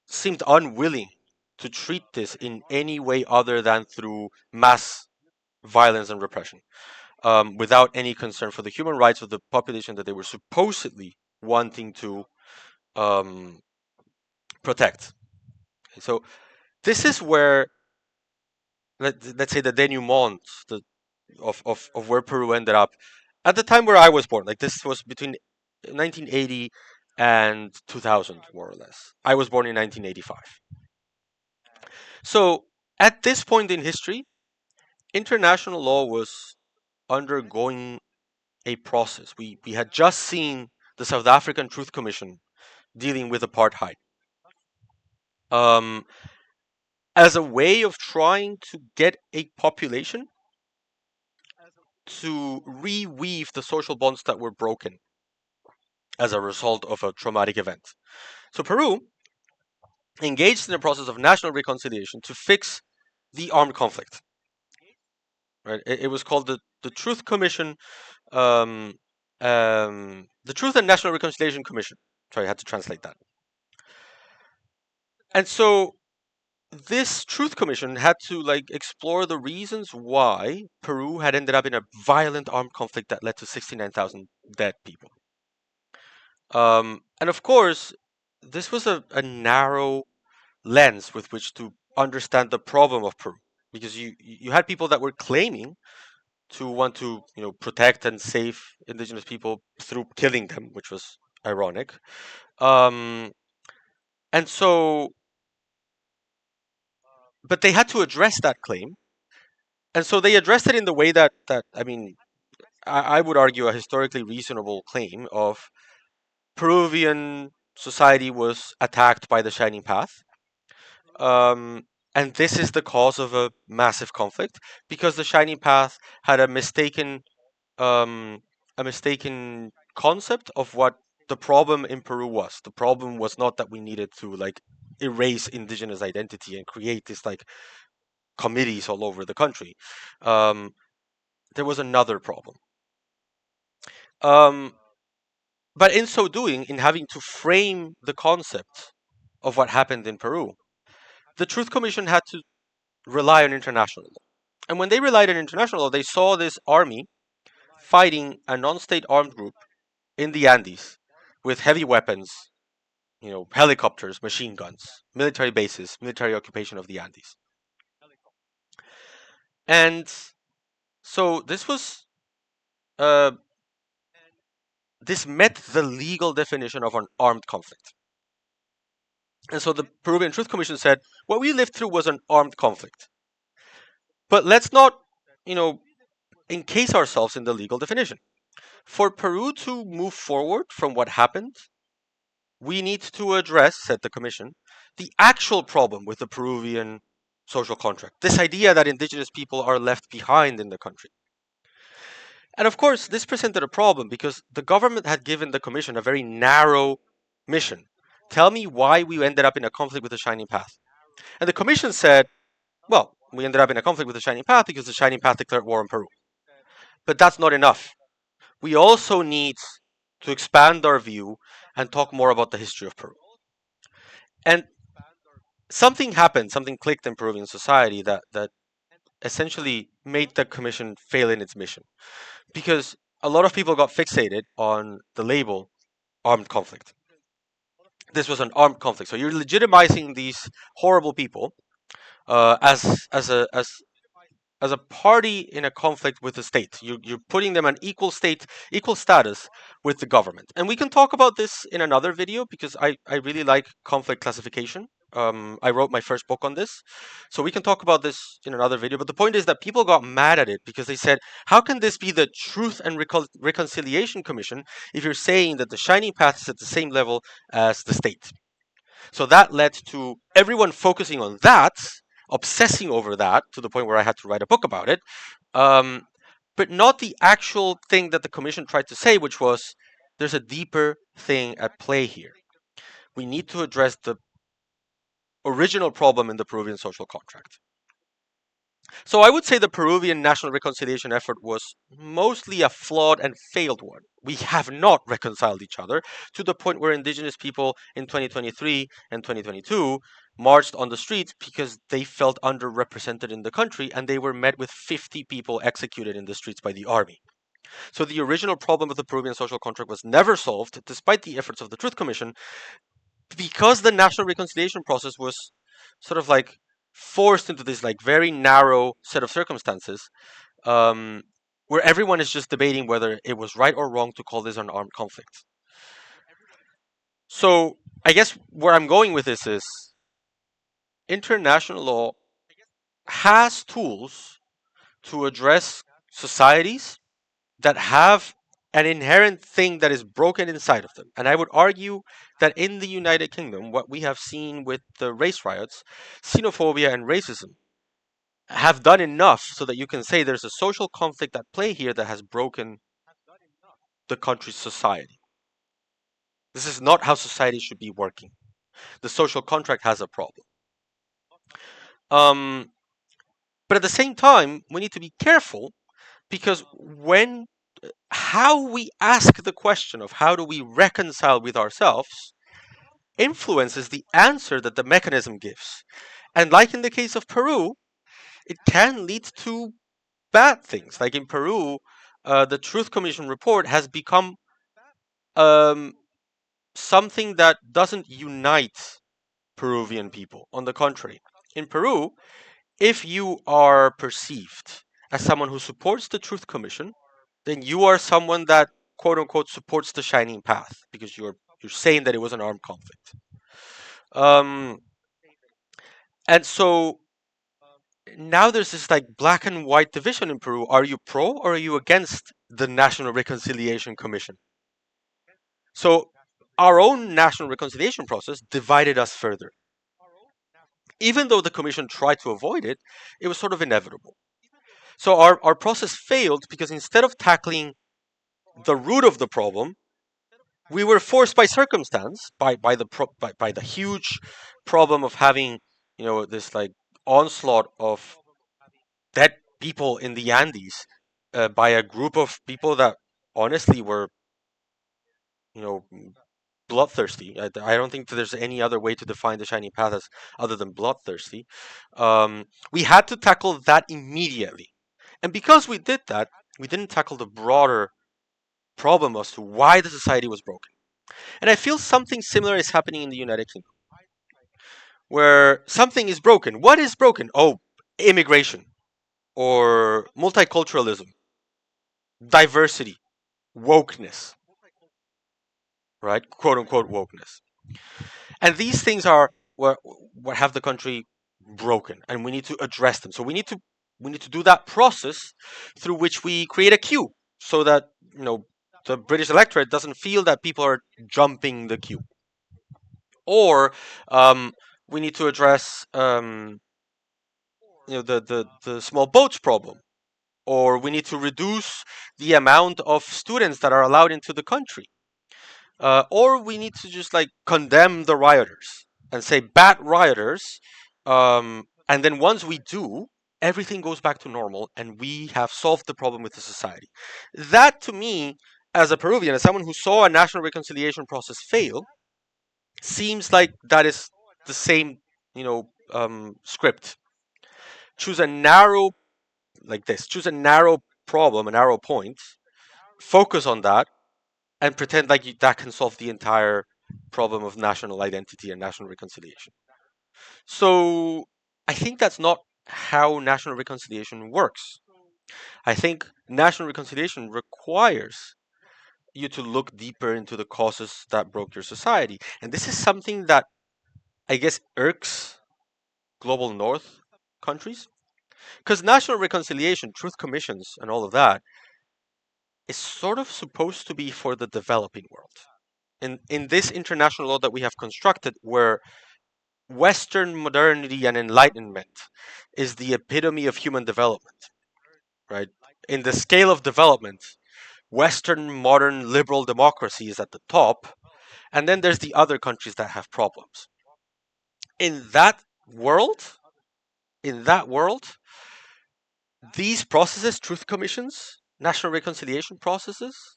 seemed unwilling to treat this in any way other than through mass violence and repression, without any concern for the human rights of the population that they were supposedly wanting to um, protect. So this is where let's say the denouement of where Peru ended up at the time where I was born. Like this was between 1980 and 2000, more or less. I was born in 1985. So at this point in history, international law was undergoing a process. We had just seen the South African Truth Commission dealing with apartheid. Um, as a way of trying to get a population to reweave the social bonds that were broken as a result of a traumatic event. So Peru engaged in a process of national reconciliation to fix the armed conflict. Right? It was called the Truth Commission, the Truth and National Reconciliation Commission. Sorry, I had to translate that. And so this Truth Commission had to like explore the reasons why Peru had ended up in a violent armed conflict that led to 69,000 dead people. And of course, this was a narrow lens with which to understand the problem of Peru, because you had people that were claiming to want to protect and save indigenous people through killing them, which was ironic. Um, and so, but they had to address that claim, and so they addressed it in the way that I mean, I would argue a historically reasonable claim of Peruvian society was attacked by the Shining Path. Um, and this is the cause of a massive conflict because the Shining Path had um, a mistaken concept of what the problem in Peru was. The problem was not that we needed to like erase indigenous identity and create this like committees all over the country. Um, there was another problem. Um, but in so doing, in having to frame the concept of what happened in Peru, the Truth Commission had to rely on international law. And when they relied on international law, they saw this army fighting a non-state armed group in the Andes with heavy weapons, helicopters, machine guns, military bases, military occupation of the Andes. And so uh, this met the legal definition of an armed conflict. And so the Peruvian Truth Commission said, what we lived through was an armed conflict. But let's not, you know, encase ourselves in the legal definition. For Peru to move forward from what happened, we need to address, said the commission, the actual problem with the Peruvian social contract. This idea that indigenous people are left behind in the country. And of course, this presented a problem because the government had given the commission a very narrow mission. Tell me why we ended up in a conflict with the Shining Path. And the commission said, well, we ended up in a conflict with the Shining Path because the Shining Path declared war on Peru. But that's not enough. We also need to expand our view and talk more about the history of Peru. And something happened, something clicked in Peruvian society that essentially made the commission fail in its mission. Because a lot of people got fixated on the label armed conflict. This was an armed conflict. So you're legitimizing these horrible people as a party in a conflict with the state. You're putting them on equal status with the government. And we can talk about this in another video because I really like conflict classification. I wrote my first book on this. So we can talk about this in another video. But the point is that people got mad at it because they said, how can this be the Truth and Reconciliation Commission if you're saying that the Shining Path is at the same level as the state? So that led to everyone focusing on that, obsessing over that to the point where I had to write a book about it, um, but not the actual thing that the commission tried to say, which was there's a deeper thing at play here. We need to address the original problem in the Peruvian social contract. So I would say the Peruvian national reconciliation effort was mostly a flawed and failed one. We have not reconciled each other to the point where indigenous people in 2023 and 2022 marched on the streets because they felt underrepresented in the country and they were met with 50 people executed in the streets by the army. So the original problem of the Peruvian social contract was never solved despite the efforts of the Truth Commission because the national reconciliation process was sort of like forced into this like very narrow set of circumstances um, where everyone is just debating whether it was right or wrong to call this an armed conflict. So I guess where I'm going with this is international law has tools to address societies that have an inherent thing that is broken inside of them. And I would argue that in the United Kingdom, what we have seen with the race riots, xenophobia and racism have done enough so that you can say there's a social conflict at play here that has broken the country's society. This is not how society should be working. The social contract has a problem. Um, but at the same time, we need to be careful because when how we ask the question of how do we reconcile with ourselves influences the answer that the mechanism gives. And like in the case of Peru, it can lead to bad things. Like in Peru, the Truth Commission report has become um, something that doesn't unite Peruvian people. On the contrary, in Peru, if you are perceived as someone who supports the Truth Commission, then you are someone that quote unquote supports the Shining Path because you're saying that it was an armed conflict. Um, and so now there's this like black and white division in Peru. Are you pro or are you against the National Reconciliation Commission? So our own national reconciliation process divided us further. Even though the commission tried to avoid it, it was sort of inevitable. So our process failed because instead of tackling the root of the problem, we were forced by circumstance, by the huge problem of having, this like onslaught of dead people in the Andes by a group of people that honestly were, you know, bloodthirsty. I don't think that there's any other way to define the Shining Path as other than bloodthirsty. We had to tackle that immediately, and because we did that, we didn't tackle the broader problem as to why the society was broken. And I feel something similar is happening in the United Kingdom, where something is broken. What is broken? Oh, immigration or multiculturalism, diversity, wokeness, right? Quote unquote wokeness. And these things are what have the country broken, and we need to address them. So we need to do that process through which we create a queue, so that the British electorate doesn't feel that people are jumping the queue. Or um, we need to address the small boats problem, or we need to reduce the amount of students that are allowed into the country, or we need to just like condemn the rioters and say bad rioters, and then once we do, everything goes back to normal and we have solved the problem with the society. That to me, as a Peruvian, as someone who saw a national reconciliation process fail, seems like that is the same, script. Choose a narrow choose a narrow problem, a narrow point, focus on that, and pretend like that can solve the entire problem of national identity and national reconciliation. So I think that's not how national reconciliation works. I think national reconciliation requires you to look deeper into the causes that broke your society. And this is something that I guess irks global north countries. Because national reconciliation, truth commissions, and all of that is sort of supposed to be for the developing world. In this international law that we have constructed, where Western modernity and enlightenment is the epitome of human development, right? In the scale of development, Western modern liberal democracy is at the top, and then there's the other countries that have problems. In that world, in that world, these processes, truth commissions, national reconciliation processes,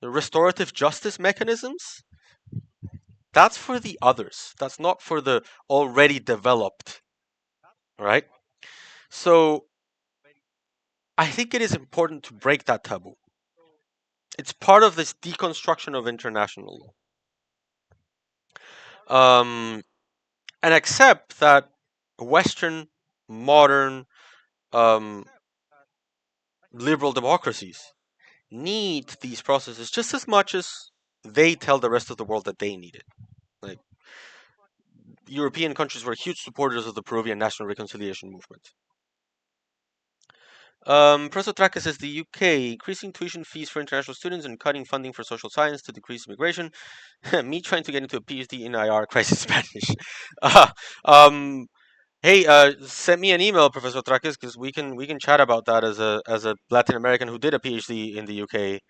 the restorative justice mechanisms, that's for the others. That's not for the already developed, right? So I think it is important to break that taboo. It's part of this deconstruction of international law. And accept that Western, modern, um, liberal democracies need these processes just as much as they tell the rest of the world that they need it. Like, European countries were huge supporters of the Peruvian national reconciliation movement. Professor Traca says the UK increasing tuition fees for international students and cutting funding for social science to decrease immigration. Me trying to get into a PhD in IR crisis Spanish. Uh, um, hey, send me an email, Professor Traques, because we can chat about that as a Latin American who did a PhD in the UK,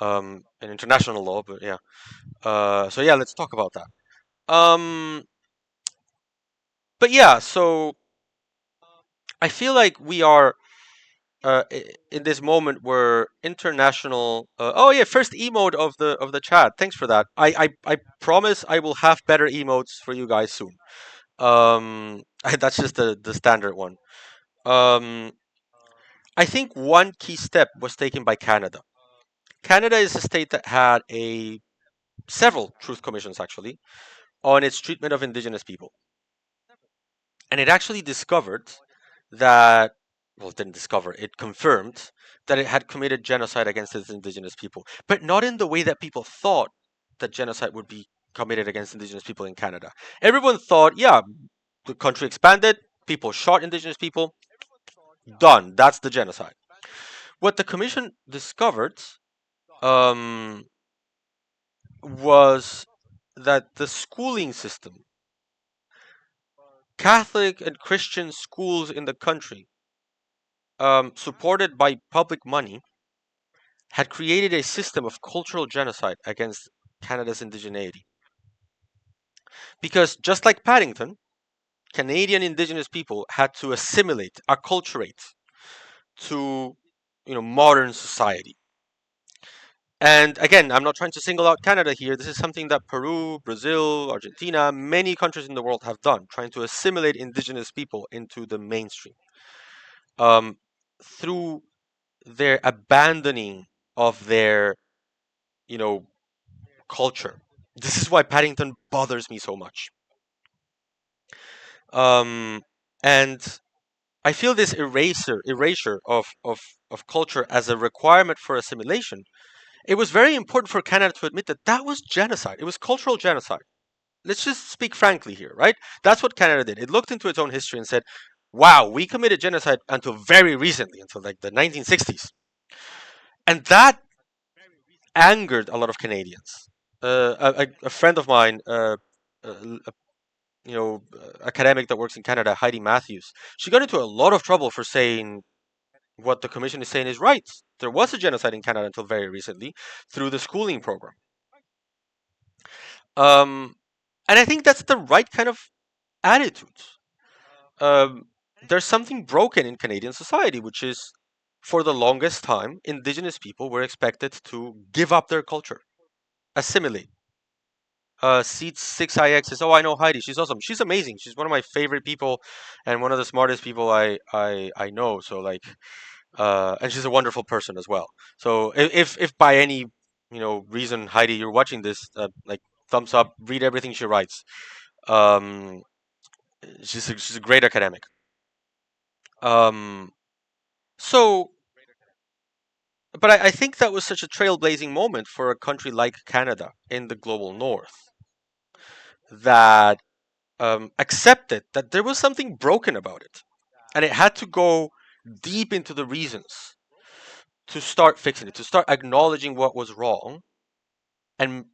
in international law. But yeah, so yeah, let's talk about that. Um, but yeah, so I feel like we are in this moment where international. Oh yeah, first emote of the chat. Thanks for that. I promise I will have better emotes for you guys soon. That's just the standard one. Um, I think one key step was taken by Canada. Canada is a state that had a several truth commissions actually on its treatment of indigenous people, and it actually discovered that, well, it didn't discover, it confirmed that it had committed genocide against its indigenous people, but not in the way that people thought that genocide would be committed against indigenous people in Canada. Everyone thought, yeah, the country expanded, people shot indigenous people, done. That's the genocide. What the commission discovered um, was that the schooling system, Catholic and Christian schools in the country, supported by public money, had created a system of cultural genocide against Canada's indigeneity. Because just like Paddington, Canadian Indigenous people had to assimilate, acculturate to, modern society. And again, I'm not trying to single out Canada here. This is something that Peru, Brazil, Argentina, many countries in the world have done, trying to assimilate indigenous people into the mainstream, um, through their abandoning of their, you know, culture. This is why Paddington bothers me so much. Um, and I feel this erasure of culture as a requirement for assimilation. It was very important for Canada to admit that that was genocide. It was cultural genocide. Let's just speak frankly here, right? That's what Canada did. It looked into its own history and said, wow, we committed genocide until very recently, until like the 1960s. And that angered a lot of Canadians. A friend of mine, a, academic that works in Canada, Heidi Matthews, she got into a lot of trouble for saying what the commission is saying is right. There was a genocide in Canada until very recently through the schooling program. Um, and I think that's the right kind of attitude. Um, there's something broken in Canadian society, which is for the longest time, Indigenous people were expected to give up their culture, assimilate. Seat 6IX is, oh, I know Heidi. She's awesome. She's amazing. She's one of my favorite people and one of the smartest people I know. So, like, and she's a wonderful person as well. So, if by any, reason, Heidi, you're watching this, like, thumbs up, read everything she writes. Um, she's a great academic. Um, so, but I think that was such a trailblazing moment for a country like Canada in the global north that accepted that there was something broken about it. And it had to go deep into the reasons to start fixing it, to start acknowledging what was wrong, and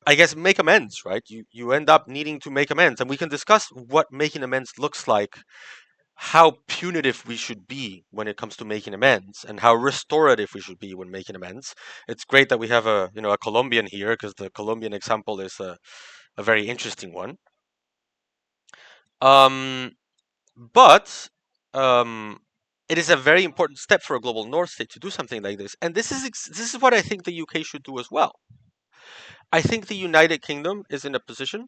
I guess make amends, right? You end up needing to make amends. And we can discuss what making amends looks like, how punitive we should be when it comes to making amends, and how restorative we should be when making amends. It's great that we have a Colombian here, because the Colombian example is a very interesting one. Um, but it is a very important step for a global North state to do something like this, and this is what I think the UK should do as well. I think the United Kingdom is in a position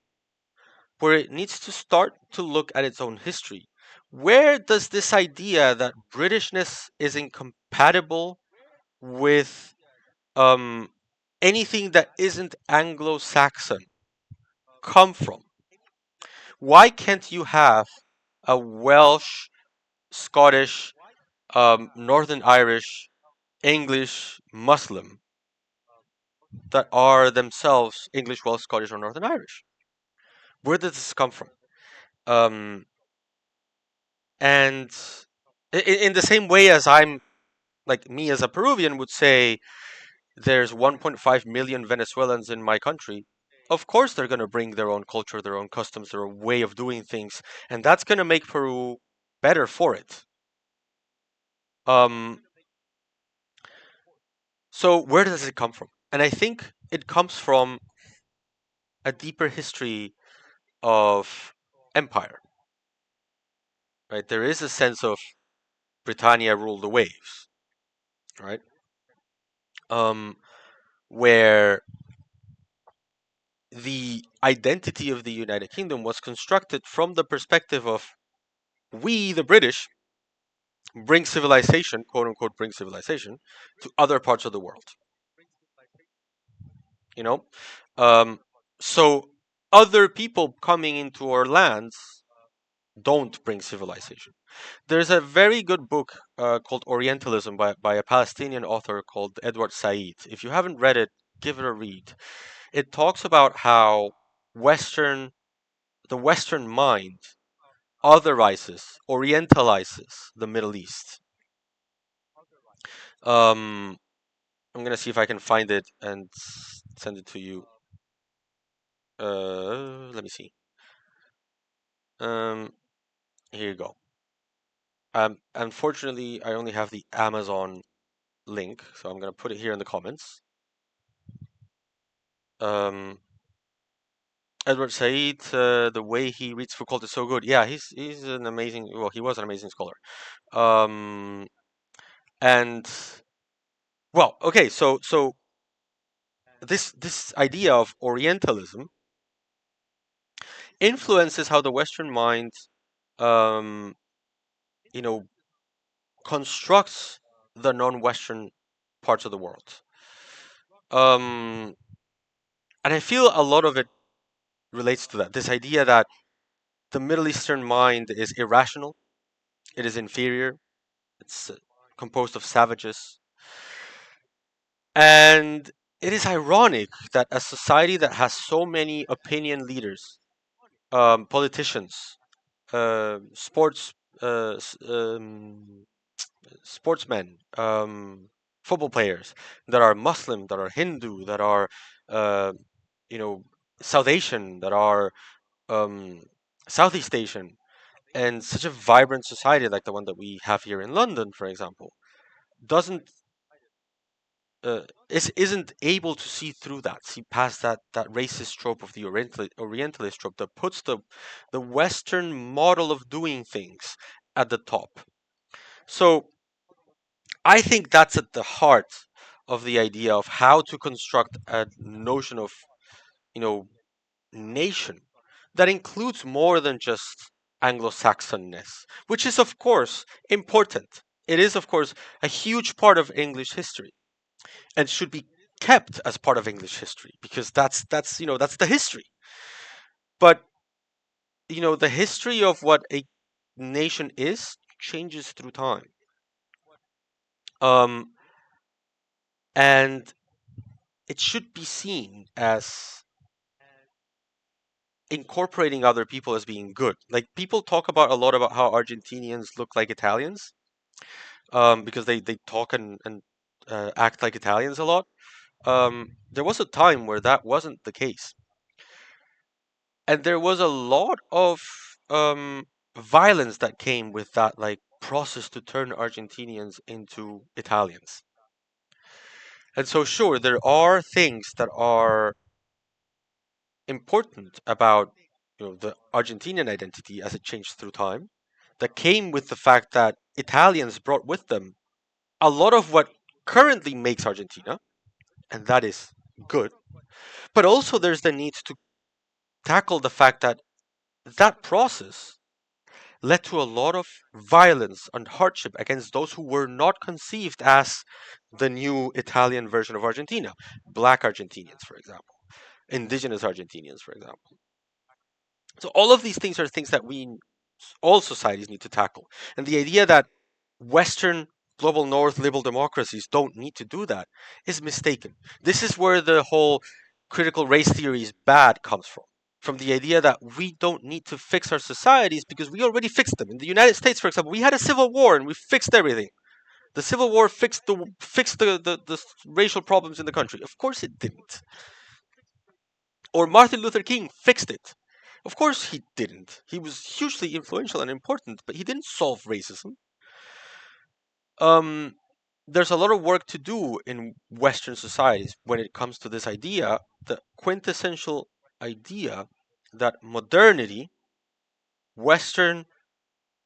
where it needs to start to look at its own history. Where does this idea that Britishness is incompatible with um, anything that isn't Anglo-Saxon come from? Why can't you have a Welsh, Scottish, Northern Irish, English Muslim that are themselves English, Welsh, Scottish, or Northern Irish? Where does this come from? Um, and in the same way as I'm, like, me as a Peruvian would say, there's 1.5 million Venezuelans in my country. Of course, they're going to bring their own culture, their own customs, their own way of doing things, and that's going to make Peru better for it. Um, so where does it come from? And I think it comes from a deeper history of empire, right? There is a sense of Britannia ruled the waves, right? Um, where the identity of the United Kingdom was constructed from the perspective of we, the British, bring civilization, quote unquote, bring civilization to other parts of the world. You know, um, so other people coming into our lands don't bring civilization. There's a very good book called Orientalism by a Palestinian author called Edward Said. If you haven't read it, give it a read. It talks about how Western the Western mind otherizes, orientalizes the Middle East. Um, I'm gonna see if I can find it and send it to you. Let me see. Um, Here you go. Unfortunately, I only have the Amazon link, so I'm gonna put it here in the comments. Um, Edward Said, the way he reads Foucault is so good. Yeah, he's an amazing. Well, he was an amazing scholar. Um, and well, okay, so this idea of Orientalism influences how the Western mind, um, you know, constructs the non-Western parts of the world. Um, and I feel a lot of it relates to that. This idea that the Middle Eastern mind is irrational, it is inferior, it's composed of savages, and it is ironic that a society that has so many opinion leaders, politicians, sports, sportsmen, football players that are Muslim, that are Hindu, that are uh, you know South Asian, that are um, Southeast Asian, and such a vibrant society like the one that we have here in London, for example, doesn't isn't able to see through that, see past that racist trope of the Orientalist trope that puts the Western model of doing things at the top. So I think that's at the heart of the idea of how to construct a notion of, you know, nation that includes more than just Anglo-Saxonness, which is of course important. It is of course a huge part of English history and should be kept as part of English history because that's the history. But the history of what a nation is changes through time. Um, and it should be seen as incorporating other people as being good. Like people talk about a lot about how Argentinians look like Italians, because they talk and act like Italians a lot. There was a time where that wasn't the case, and there was a lot of violence that came with that, like process to turn Argentinians into Italians. And so, sure, there are things that are important about the Argentinian identity as it changed through time, that came with the fact that Italians brought with them a lot of what currently makes Argentina, and that is good. But also, there's the need to tackle the fact that that process led to a lot of violence and hardship against those who were not conceived as the new Italian version of Argentina, black Argentinians, for example, indigenous Argentinians, for example. So all of these things are things that all societies need to tackle. And the idea that Western global North liberal democracies don't need to do that is mistaken. This is where the whole critical race theory is bad comes from. From the idea that we don't need to fix our societies because we already fixed them. In the United States, for example, we had a civil war and we fixed everything. The Civil War fixed the racial problems in the country. Of course it didn't. Or Martin Luther King fixed it. Of course he didn't. He was hugely influential and important, but he didn't solve racism. Um, there's a lot of work to do in Western societies when it comes to this idea, the quintessential idea that modernity, Western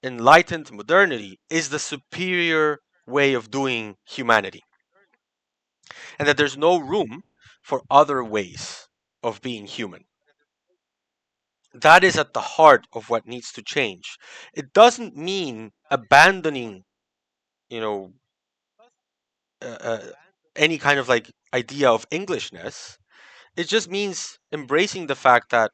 enlightened modernity, is the superior way of doing humanity, and that there's no room for other ways of being human. That is at the heart of what needs to change. It doesn't mean abandoning, you know, uh, uh, any kind of like idea of Englishness. It just means embracing the fact that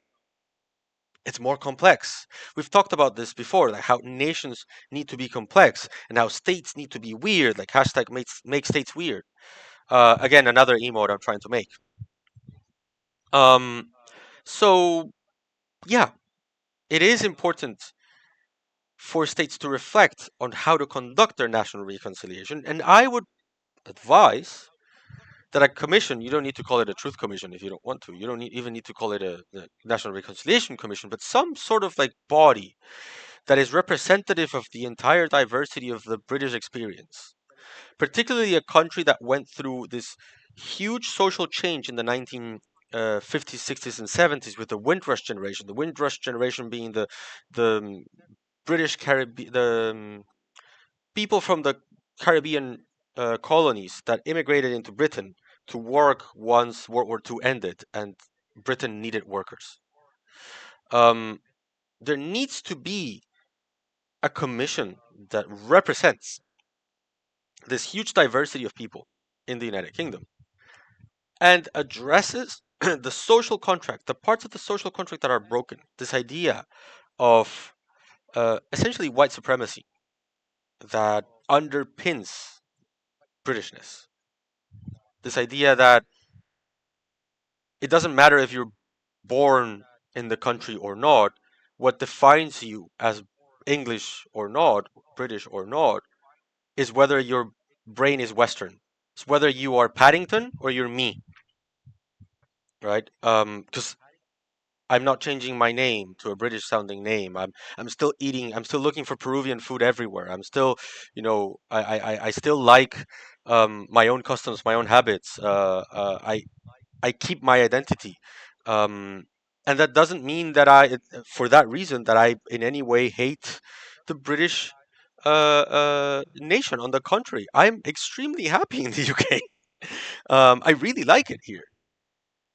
it's more complex. We've talked about this before, like how nations need to be complex and how states need to be weird, like hashtag make states weird. Again, another emote I'm trying to make. Um, so yeah, it is important for states to reflect on how to conduct their national reconciliation. And I would advise that a commission, you don't need to call it a truth commission if you don't want to. You don't even need to call it the National Reconciliation Commission, but some sort of like body that is representative of the entire diversity of the British experience, particularly a country that went through this huge social change in the 1950s, 60s, and 70s with the Windrush generation. The Windrush generation being the British Caribbean, the people from the Caribbean colonies that immigrated into Britain to work once World War II ended and Britain needed workers. Um, there needs to be a commission that represents this huge diversity of people in the United Kingdom and addresses the social contract, the parts of the social contract that are broken. This idea of essentially white supremacy that underpins Britishness. This idea that it doesn't matter if you're born in the country or not. What defines you as English or not, British or not, is whether your brain is Western. It's whether you are Paddington or you're me, right? Because I'm not changing my name to a British sounding name. I'm still eating. I'm still looking for Peruvian food everywhere. I'm still, I still like my own customs, my own habits. I keep my identity, um, and that doesn't mean that for that reason, that I in any way hate the British nation. On the contrary, I'm extremely happy in the UK. I really like it here.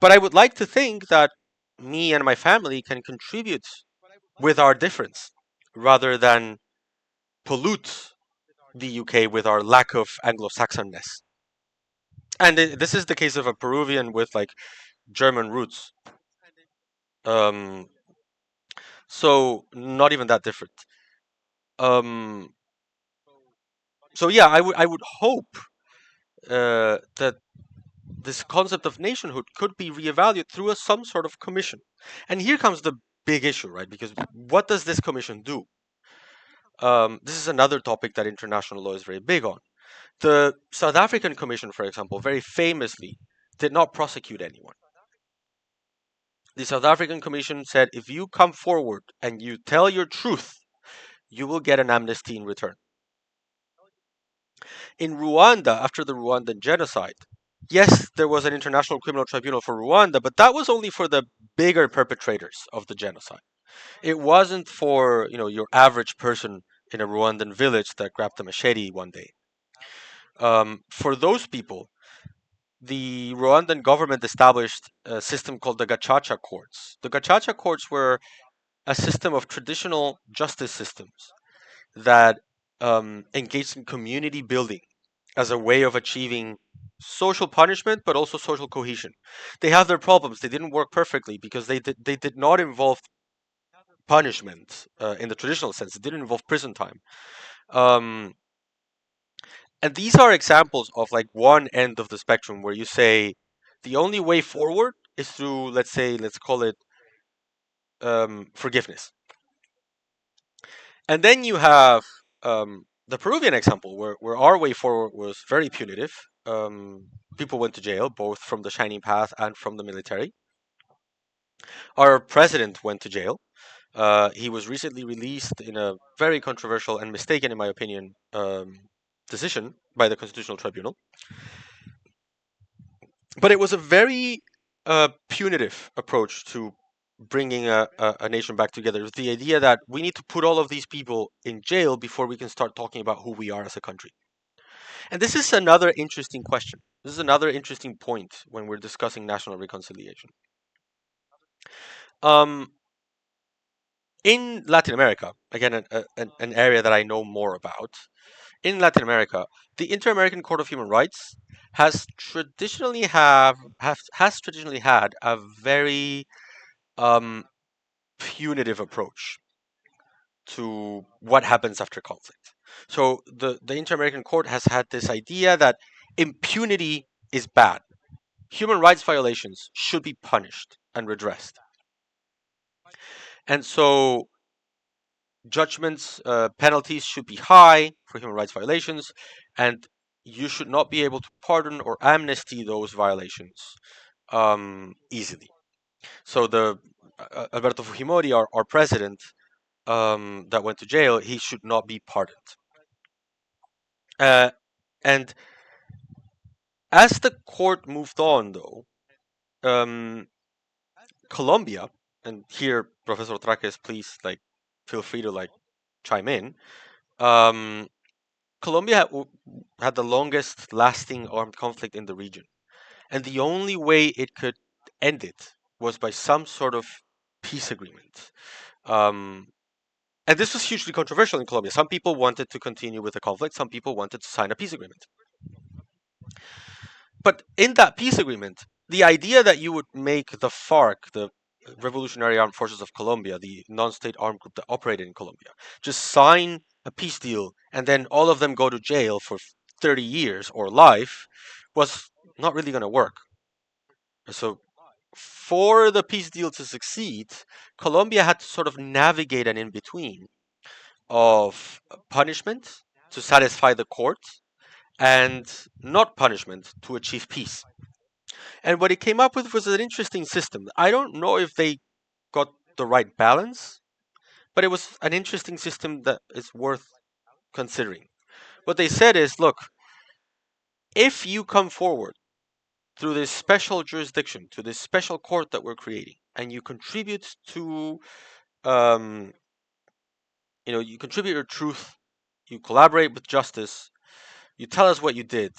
But I would like to think that me and my family can contribute with our difference rather than pollute the UK with our lack of Anglo-Saxonness. And this is the case of a Peruvian with like German roots. Um, so not even that different. Um, so yeah, I would hope that this concept of nationhood could be reevaluated through some sort of commission. And here comes the big issue, right? Because what does this commission do? This is another topic that international law is very big on. The South African Commission, for example, very famously did not prosecute anyone. The South African Commission said if you come forward and you tell your truth, you will get an amnesty in return. In Rwanda, after the Rwandan genocide, yes, there was an international criminal tribunal for Rwanda, but that was only for the bigger perpetrators of the genocide. It wasn't for, your average person in a Rwandan village that grabbed a machete one day. For those people, the Rwandan government established a system called the Gacaca courts. The Gacaca courts were a system of traditional justice systems that engaged in community building as a way of achieving social punishment, but also social cohesion. They have their problems. They didn't work perfectly because they did not involve punishment in the traditional sense. It didn't involve prison time. Um, and these are examples of like one end of the spectrum where you say the only way forward is through, let's call it forgiveness. And then you have the Peruvian example where our way forward was very punitive. People went to jail, both from the Shining Path and from the military. Our president went to jail. He was recently released in a very controversial and mistaken, in my opinion, decision by the Constitutional Tribunal. But it was a very punitive approach to bringing a nation back together. It was the idea that we need to put all of these people in jail before we can start talking about who we are as a country. And this is another interesting question. This is another interesting point when we're discussing national reconciliation. Um, in Latin America, again, an area that I know more about, in Latin America, the Inter-American Court of Human Rights has traditionally had a very um, punitive approach to what happens after conflict. So the Inter-American Court has had this idea that impunity is bad. Human rights violations should be punished and redressed. And so judgments, penalties should be high for human rights violations, and you should not be able to pardon or amnesty those violations easily. So the Alberto Fujimori, our president, that went to jail, he should not be pardoned. And as the court moved on, though, um, Colombia, and here, Professor Traques, please, feel free to chime in. Um, Colombia had the longest lasting armed conflict in the region, and the only way it could end it was by some sort of peace agreement. Um, and this was hugely controversial in Colombia. Some people wanted to continue with the conflict. Some people wanted to sign a peace agreement. But in that peace agreement, the idea that you would make the FARC, the Revolutionary Armed Forces of Colombia, the non-state armed group that operated in Colombia, just sign a peace deal and then all of them go to jail for 30 years or life was not really going to work. So for the peace deal to succeed, Colombia had to sort of navigate an in-between of punishment to satisfy the court and not punishment to achieve peace. And what he came up with was an interesting system. I don't know if they got the right balance, but it was an interesting system that is worth considering. What they said is, look, if you come forward through this special jurisdiction, to this special court that we're creating, and you contribute to, um, you contribute your truth, you collaborate with justice, you tell us what you did,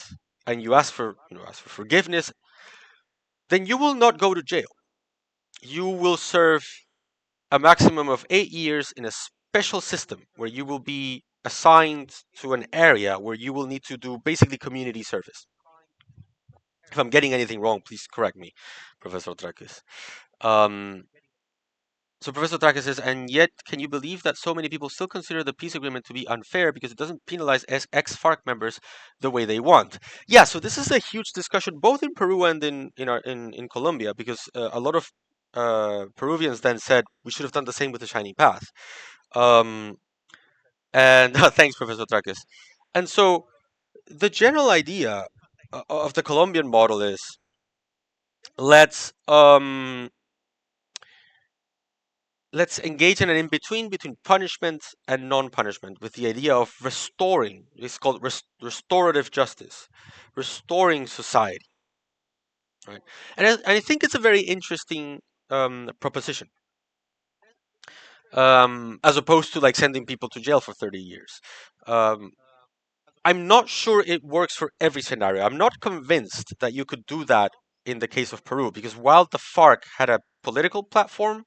and you ask for forgiveness, then you will not go to jail. You will serve a maximum of 8 years in a special system where you will be assigned to an area where you will need to do basically community service. If I'm getting anything wrong, please correct me, Professor Trakis. Um, so Professor Trakis says, and yet, can you believe that so many people still consider the peace agreement to be unfair because it doesn't penalize ex-FARC members the way they want? Yeah, so this is a huge discussion both in Peru and in Colombia, because a lot of Peruvians then said we should have done the same with the Shining Path. Um, and thanks, Professor Trakis. And so the general idea of the Colombian model is let's let's engage in an in between punishment and non-punishment with the idea of restoring. It's called restorative justice, restoring society, right? And I think it's a very interesting proposition, as opposed to like sending people to jail for 30 years. Um, I'm not sure it works for every scenario. I'm not convinced that you could do that in the case of Peru, because while the FARC had a political platform,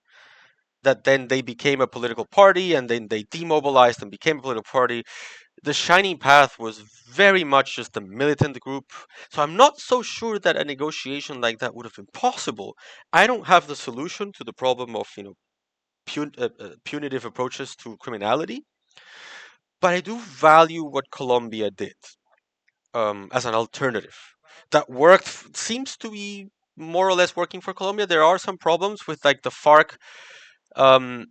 that then they became a political party and then they demobilized and became a political party. The Shining Path was very much just a militant group. So I'm not so sure that a negotiation like that would have been possible. I don't have the solution to the problem of punitive approaches to criminality, but I do value what Colombia did as an alternative. That worked seems to be more or less working for Colombia. There are some problems with like the FARC um,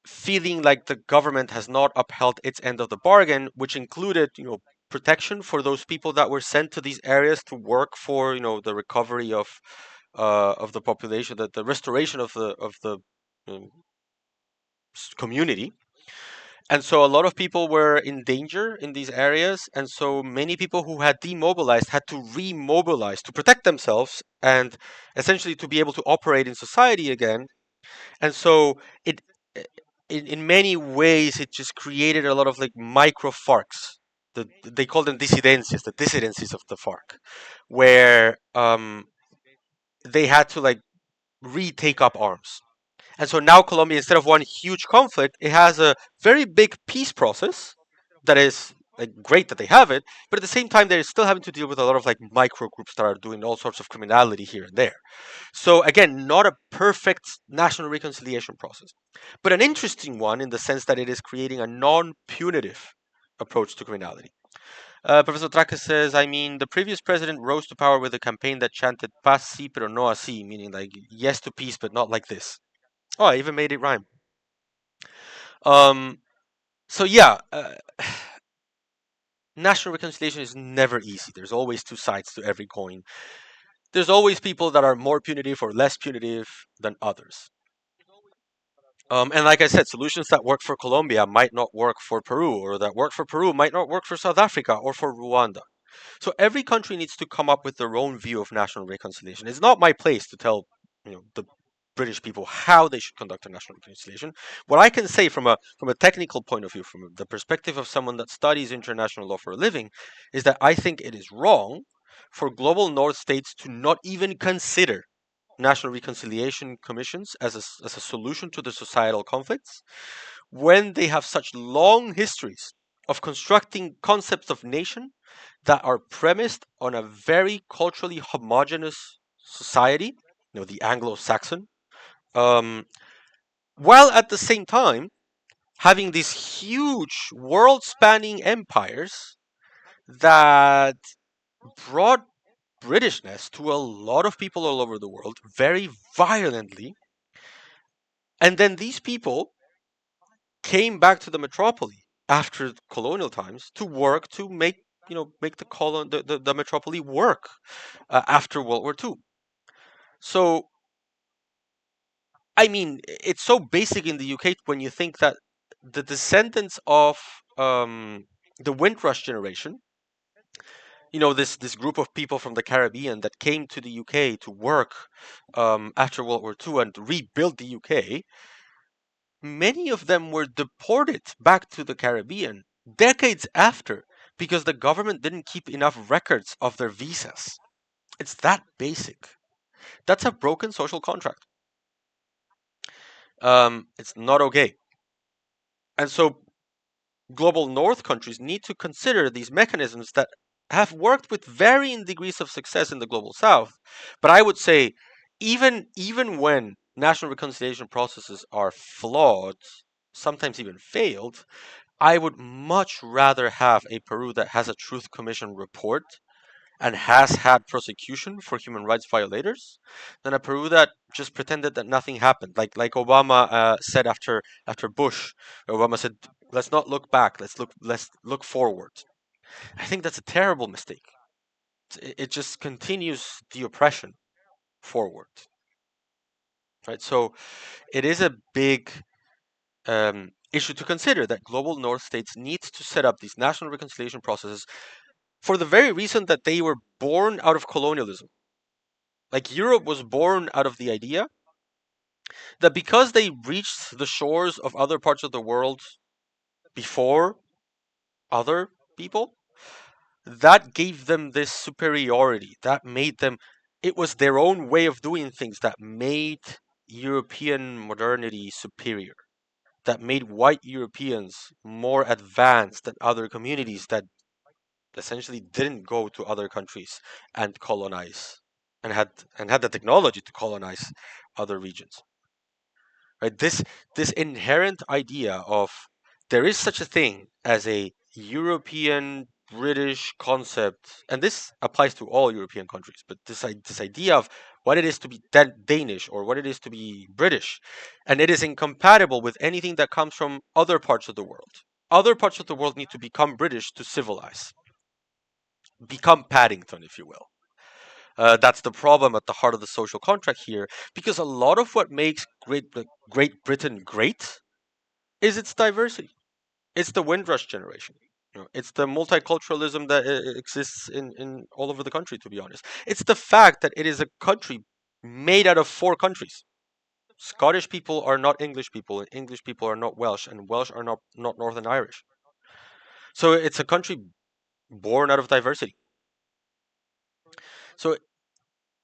feeling like the government has not upheld its end of the bargain, which included, protection for those people that were sent to these areas to work for, the recovery of the population, the restoration of the um, community. And so a lot of people were in danger in these areas, and so many people who had demobilized had to remobilize to protect themselves and essentially to be able to operate in society again. And so it in many ways it just created a lot of like micro FARCs. They call them disidencias, the dissidencies of the FARC, where they had to like retake up arms. And so now Colombia, instead of one huge conflict, it has a very big peace process that is like great that they have it, but at the same time they're still having to deal with a lot of like micro groups that are doing all sorts of criminality here and there. So again, not a perfect national reconciliation process, but an interesting one in the sense that it is creating a non-punitive approach to criminality. Professor Traque says, I mean, the previous president rose to power with a campaign that chanted "paz sí, pero no así," meaning like yes to peace, but not like this. Oh, I even made it rhyme. Um, so yeah, national reconciliation is never easy. There's always two sides to every coin. There's always people that are more punitive or less punitive than others. And like I said, solutions that work for Colombia might not work for Peru, or that work for Peru might not work for South Africa or for Rwanda. So every country needs to come up with their own view of national reconciliation. It's not my place to tell, the British people how they should conduct a national reconciliation. What I can say from a technical point of view, from the perspective of someone that studies international law for a living, is that I think it is wrong for global North states to not even consider national reconciliation commissions as a solution to the societal conflicts when they have such long histories of constructing concepts of nation that are premised on a very culturally homogenous society, the Anglo-Saxon, um, while at the same time having these huge world-spanning empires that brought Britishness to a lot of people all over the world very violently. And then these people came back to the metropole after colonial times to work to make, make the metropole work after World War II. So I mean, it's so basic in the UK when you think that the descendants of the Windrush generation, this group of people from the Caribbean that came to the UK to work after World War II and rebuild the UK, many of them were deported back to the Caribbean decades after because the government didn't keep enough records of their visas. It's that basic. That's a broken social contract. It's not okay. And so global north countries need to consider these mechanisms that have worked with varying degrees of success in the global south. But I would say even when national reconciliation processes are flawed, sometimes even failed, I would much rather have a Peru that has a Truth Commission report and has had prosecution for human rights violators than a Peru that just pretended that nothing happened. Like Obama said after Bush, Obama said, "Let's not look back. Let's look forward." I think that's a terrible mistake. It just continues the oppression forward, right? So it is a big issue to consider that global North states need to set up these national reconciliation processes for the very reason that they were born out of colonialism. Like Europe was born out of the idea that because they reached the shores of other parts of the world before other people, that gave them this superiority. That made them, it was their own way of doing things that made European modernity superior, that made white Europeans more advanced than other communities that essentially didn't go to other countries and colonize and had the technology to colonize other regions. Right? This inherent idea of there is such a thing as a European British concept, and this applies to all European countries, but this idea of what it is to be Danish or what it is to be British, and it is incompatible with anything that comes from other parts of the world. Other parts of the world need to become British to civilize, become Paddington, if you will. That's the problem at the heart of the social contract here, because a lot of what makes Great Britain great is its diversity. It's the Windrush generation. It's the multiculturalism that exists in all over the country. To be honest, it's the fact that it is a country made out of four countries. Scottish people are not English people, and English people are not Welsh, and Welsh are not Northern Irish. So it's a country born out of diversity. So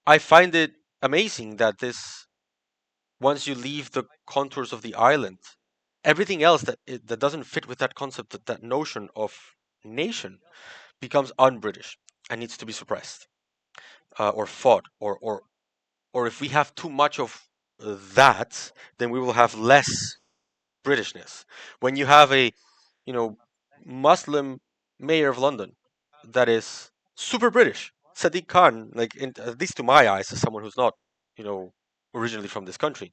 I find it amazing that this once you leave the contours of the island, everything else that doesn't fit with that concept, that notion of nation, becomes un-British and needs to be suppressed or fought, or if we have too much of that, then we will have less Britishness. When you have a you know Muslim mayor of London that is super British, Sadiq Khan, like at least to my eyes, as someone who's not you know originally from this country,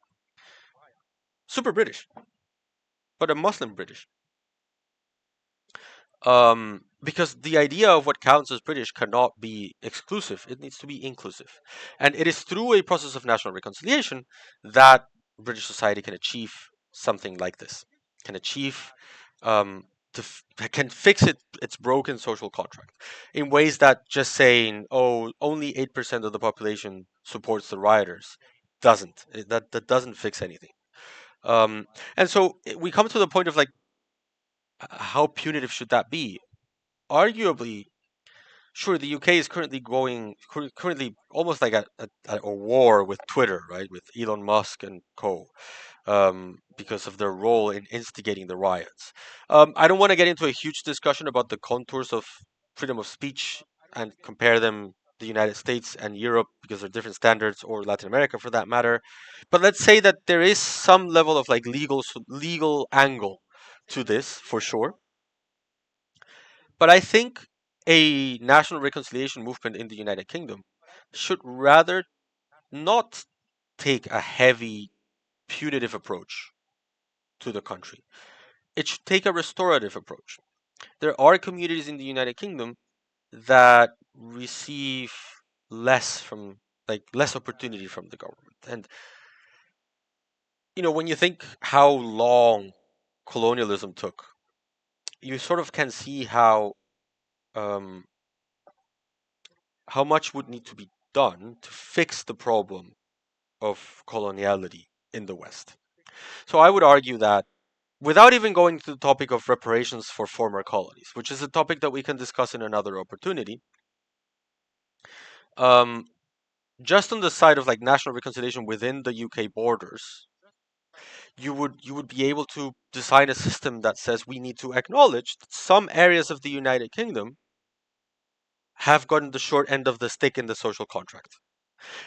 super British, but a Muslim British. Because the idea of what counts as British cannot be exclusive; it needs to be inclusive, and it is through a process of national reconciliation that British society can achieve something like this, can achieve, um, can fix its broken social contract in ways that just saying, "Oh, only 8% of the population supports the rioters," doesn't. That doesn't fix anything. Um, and so we come to the point of like, how punitive should that be? Arguably, sure, the UK is currently almost like a war with Twitter, right, with Elon Musk and co, because of their role in instigating the riots. I don't want to get into a huge discussion about the contours of freedom of speech and compare them the United States and Europe because they're different standards, or Latin America for that matter. But let's say that there is some level of like legal angle to this for sure. But I think a national reconciliation movement in the United Kingdom should rather not take a heavy punitive approach to the country. It should take a restorative approach. There are communities in the United Kingdom that receive less from, like, less opportunity from the government. And when you think how long colonialism took, you sort of can see um, how much would need to be done to fix the problem of coloniality in the West. So I would argue that, without even going to the topic of reparations for former colonies, which is a topic that we can discuss in another opportunity, um, just on the side of like national reconciliation within the UK borders, you would be able to design a system that says we need to acknowledge that some areas of the United Kingdom have gotten the short end of the stick in the social contract.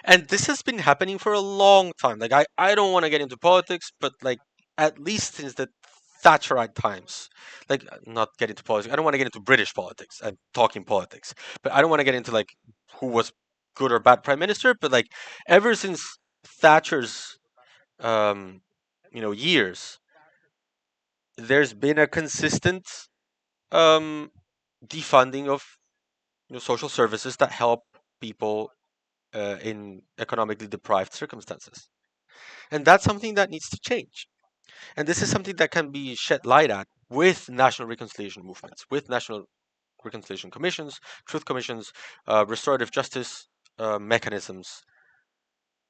And this has been happening for a long time. Like, I don't want to get into politics, but like, at least since the Thatcherite times, like, not get into politics. I don't want to get into British politics and talking politics, but I don't want to get into like who was good or bad prime minister. But like, ever since Thatcher's um, years, there's been a consistent um, defunding of social services that help people in economically deprived circumstances. And that's something that needs to change. And this is something that can be shed light at with national reconciliation movements, with national reconciliation commissions, truth commissions, restorative justice mechanisms,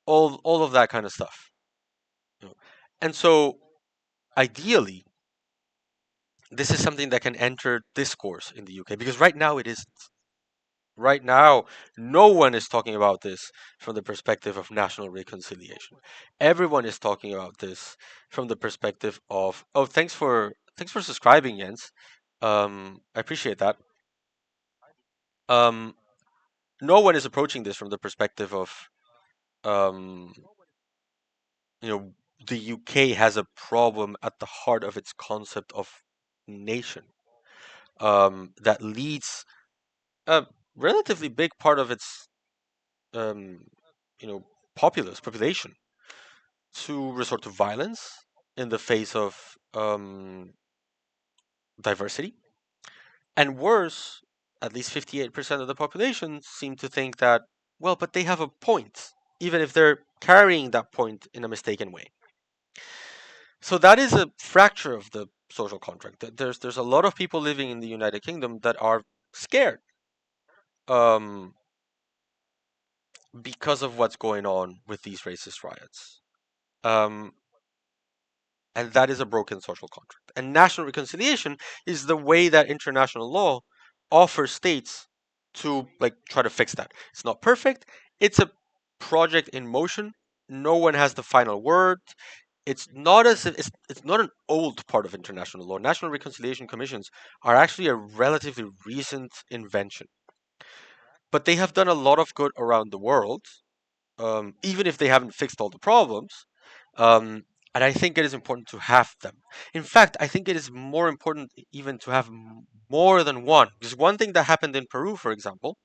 all of that kind of stuff. you know. And so, ideally, this is something that can enter discourse in the UK, because right now it isn't. Right now, no one is talking about this from the perspective of national reconciliation. Everyone is talking about this from the perspective of, oh, thanks for subscribing, Jens. I appreciate that. Um, no one is approaching this from the perspective of, um, you know, the UK has a problem at the heart of its concept of nation, that leads a relatively big part of its, um, you know, population to resort to violence in the face of diversity. And worse, at least 58% of the population seem to think that, well, but they have a point, even if they're carrying that point in a mistaken way. So that is a fracture of the social contract. There's a lot of people living in the United Kingdom that are scared, um, because of what's going on with these racist riots. Um, and that is a broken social contract. And national reconciliation is the way that international law offers states to like try to fix that. It's not perfect. It's a project in motion. No one has the final word. It's not as if it's not an old part of international law. National reconciliation commissions are actually a relatively recent invention, but they have done a lot of good around the world, even if they haven't fixed all the problems. Um, and I think it is important to have them. In fact, I think it is more important even to have more than one. Because one thing that happened in Peru, for example,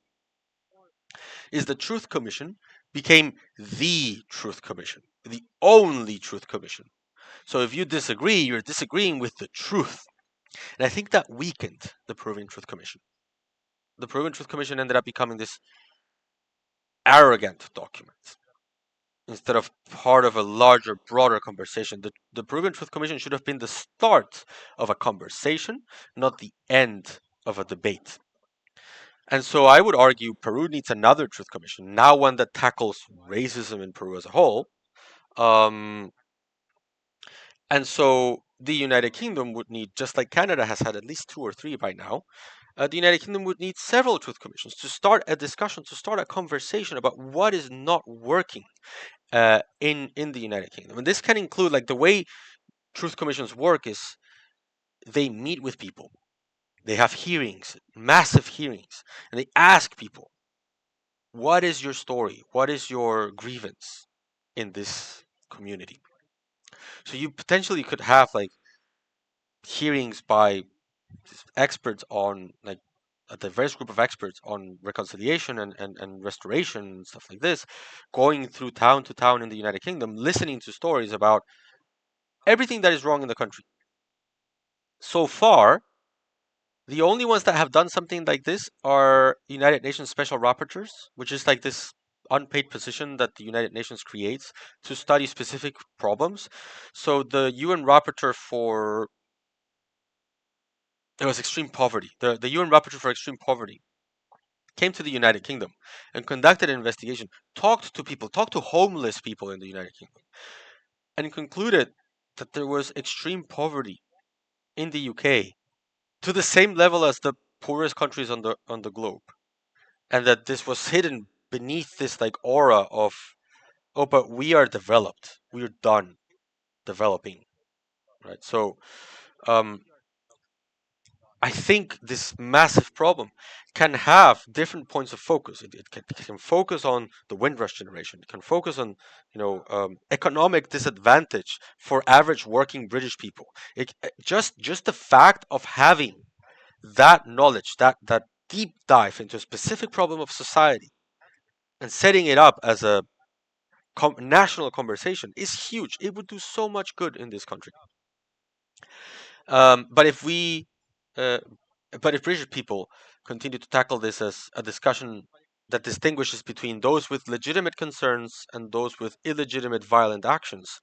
is the Truth Commission became the Truth Commission, the only Truth Commission. So if you disagree, you're disagreeing with the truth. And I think that weakened the Peruvian Truth Commission. The Peruvian Truth Commission ended up becoming this arrogant document instead of part of a larger, broader conversation. The Peruvian Truth Commission should have been the start of a conversation, not the end of a debate. And so I would argue Peru needs another Truth Commission, now one that tackles racism in Peru as a whole. Um, and so the United Kingdom would need, just like Canada has had at least two or three by now, the United Kingdom would need several truth commissions to start a discussion, to start a conversation about what is not working in the United Kingdom. And this can include, like, the way truth commissions work is they meet with people, they have hearings, massive hearings, and they ask people, what is your story? What is your grievance in this community? So you potentially could have like hearings by experts on, like, a diverse group of experts on reconciliation and restoration and stuff like this, going through town to town in the United Kingdom, listening to stories about everything that is wrong in the country. So far, The only ones that have done something like this are United Nations Special Rapporteurs, which is like this unpaid position that the United Nations creates to study specific problems. So the UN Rapporteur for it was extreme poverty. The UN Rapporteur for extreme poverty came to the United Kingdom and conducted an investigation, talked to people, talked to homeless people in the United Kingdom, and concluded that there was extreme poverty in the UK to the same level as the poorest countries on the globe, and that this was hidden beneath this like aura of, oh, but we are developed, we're done developing, right? So um, I think this massive problem can have different points of focus. It can focus on the Windrush generation. It can focus on, economic disadvantage for average working British people. Just the fact of having that knowledge, that deep dive into a specific problem of society, and setting it up as a national conversation is huge. It would do so much good in this country. But if we, uh, but if British people continue to tackle this as a discussion that distinguishes between those with legitimate concerns and those with illegitimate violent actions,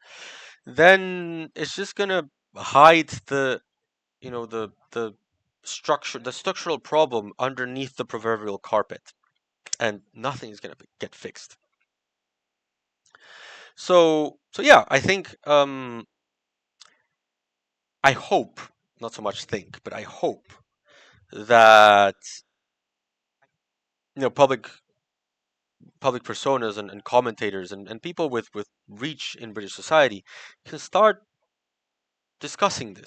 then it's just gonna hide the structural problem underneath the proverbial carpet, and nothing is gonna get fixed. So yeah, I think I hope, not so much think, but I hope that public personas and commentators and people with reach in British society can start discussing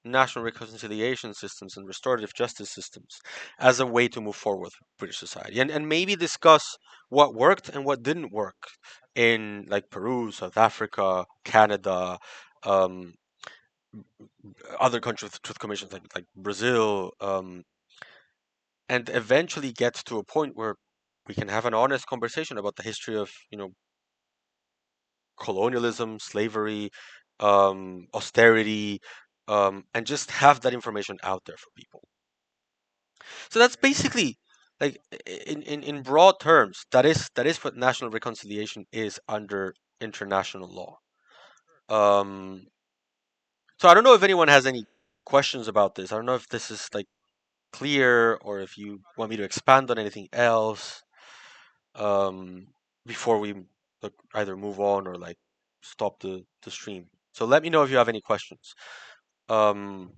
national reconciliation systems and restorative justice systems as a way to move forward with British society, and maybe discuss what worked and what didn't work in like Peru, South Africa, Canada, um, other countries with truth commissions like Brazil, and eventually get to a point where we can have an honest conversation about the history of colonialism, slavery, austerity, and just have that information out there for people. So that's basically like in broad terms, that is what national reconciliation is under international law. Um, so I don't know if anyone has any questions about this. I don't know if this is like clear or if you want me to expand on anything else um, before we either move on or like stop the stream. So let me know if you have any questions. Um,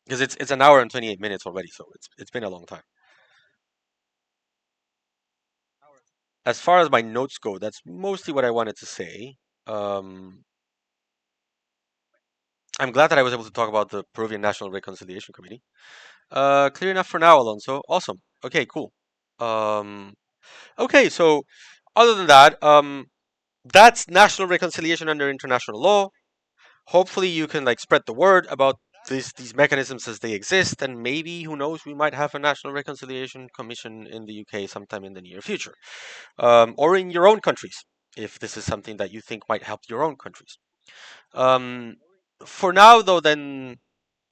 because it's an hour and 28 minutes already, so it's been a long time. As far as my notes go, that's mostly what I wanted to say. Um, I'm glad that I was able to talk about the Peruvian National Reconciliation Committee. Clear enough for now, Alonso. Awesome. Okay, cool. Um, okay, so other than that, that's national reconciliation under international law. Hopefully, you can like spread the word about these mechanisms as they exist, and maybe who knows, we might have a national reconciliation commission in the UK sometime in the near future, or in your own countries, if this is something that you think might help your own countries. Um, for now, though, then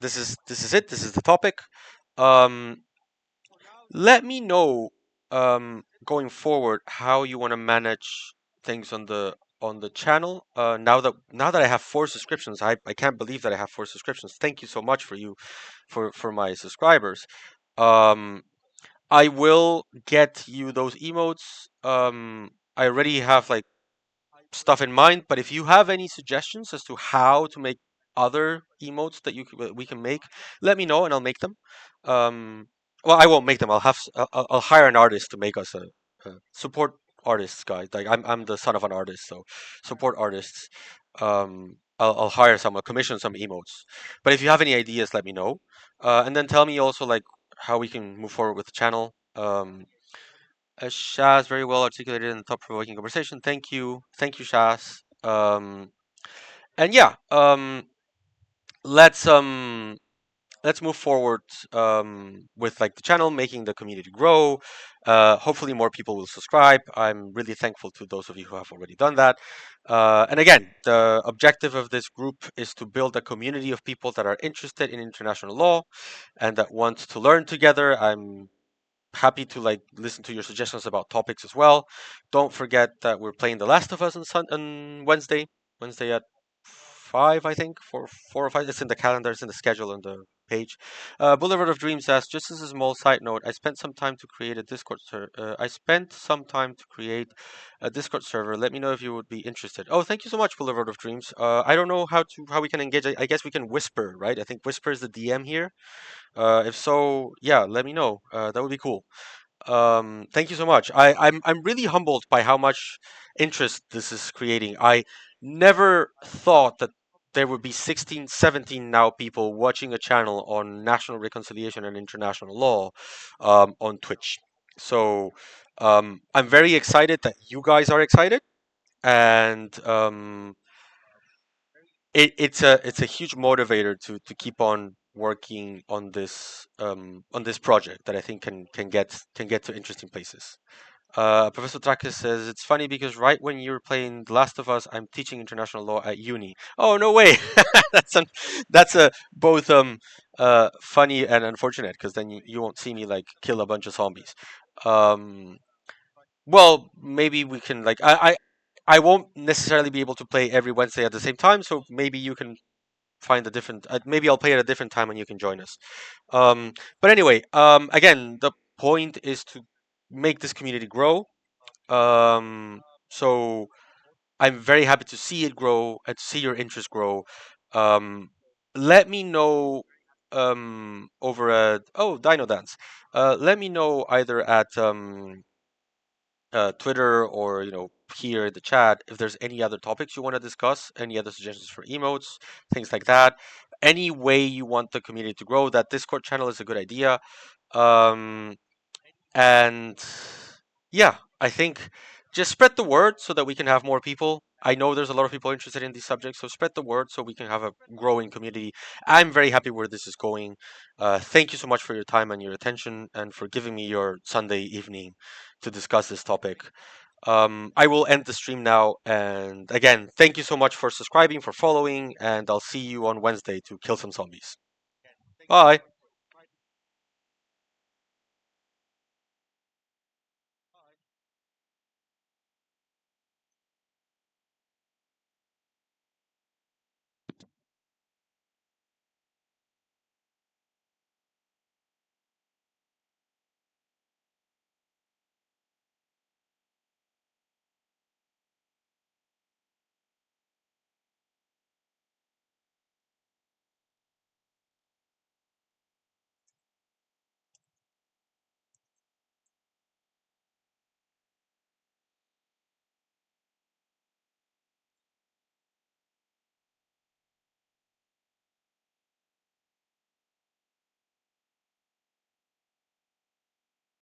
this is it. This is the topic. Um, let me know going forward how you want to manage things on the channel. Now that I have 4 subscriptions, I can't believe that I have 4 subscriptions. Thank you so much for my subscribers. Um, I will get you those emotes. I already have like stuff in mind, but if you have any suggestions as to how to make other emotes that we can make, let me know and I'll make them. Um, well, I won't make them. I'll hire an artist to make us a support artists, guys. Like I'm the son of an artist, so support artists. I'll hire someone, commission some emotes. But if you have any ideas, let me know. And then tell me also like how we can move forward with the channel. Shaz, very well articulated in the thought-provoking conversation. Thank you, Shaz. And yeah, let's let's move forward with like the channel, making the community grow. Hopefully, more people will subscribe. I'm really thankful to those of you who have already done that. And again, the objective of this group is to build a community of people that are interested in international law and that want to learn together. I'm happy to like listen to your suggestions about topics as well. Don't forget that we're playing The Last of Us on Wednesday. Wednesday at 5, I think, 4 or 5. It's in the calendar. It's in the schedule on the page. Boulevard of Dreams asks, just as a small side note, I spent some time to create a Discord server. I spent some time to create a Discord server. Let me know if you would be interested. Oh, thank you so much, Boulevard of Dreams. I don't know how we can engage. I guess we can whisper, right? I think whisper is the DM here. If so, yeah, let me know. That would be cool. Thank you so much. I'm really humbled by how much interest this is creating. I never thought that there would be 16, 17 now people watching a channel on national reconciliation and international law on Twitch. So I'm very excited that you guys are excited, and it's a huge motivator to keep on working on this project that I think can get to interesting places. Professor Trakis says it's funny because right when you're playing The Last of Us, I'm teaching international law at uni. Oh no way! That's a both funny and unfortunate because then you won't see me like kill a bunch of zombies. Um, well, maybe we can like I won't necessarily be able to play every Wednesday at the same time, so maybe you can find a different. Maybe I'll play at a different time and you can join us. But anyway, again, the point is to make this community grow. So I'm very happy to see it grow and to see your interest grow. Um, let me know over at Dino Dance. Let me know either at Twitter or here in the chat if there's any other topics you want to discuss, any other suggestions for emotes, things like that. Any way you want the community to grow, that Discord channel is a good idea. Um, and yeah, I think just spread the word so that we can have more people. I know there's a lot of people interested in these subjects, so spread the word so we can have a growing community. I'm very happy where this is going. Thank you so much for your time and your attention and for giving me your Sunday evening to discuss this topic. I will end the stream now. And again, thank you so much for subscribing, for following, and I'll see you on Wednesday to kill some zombies. Bye.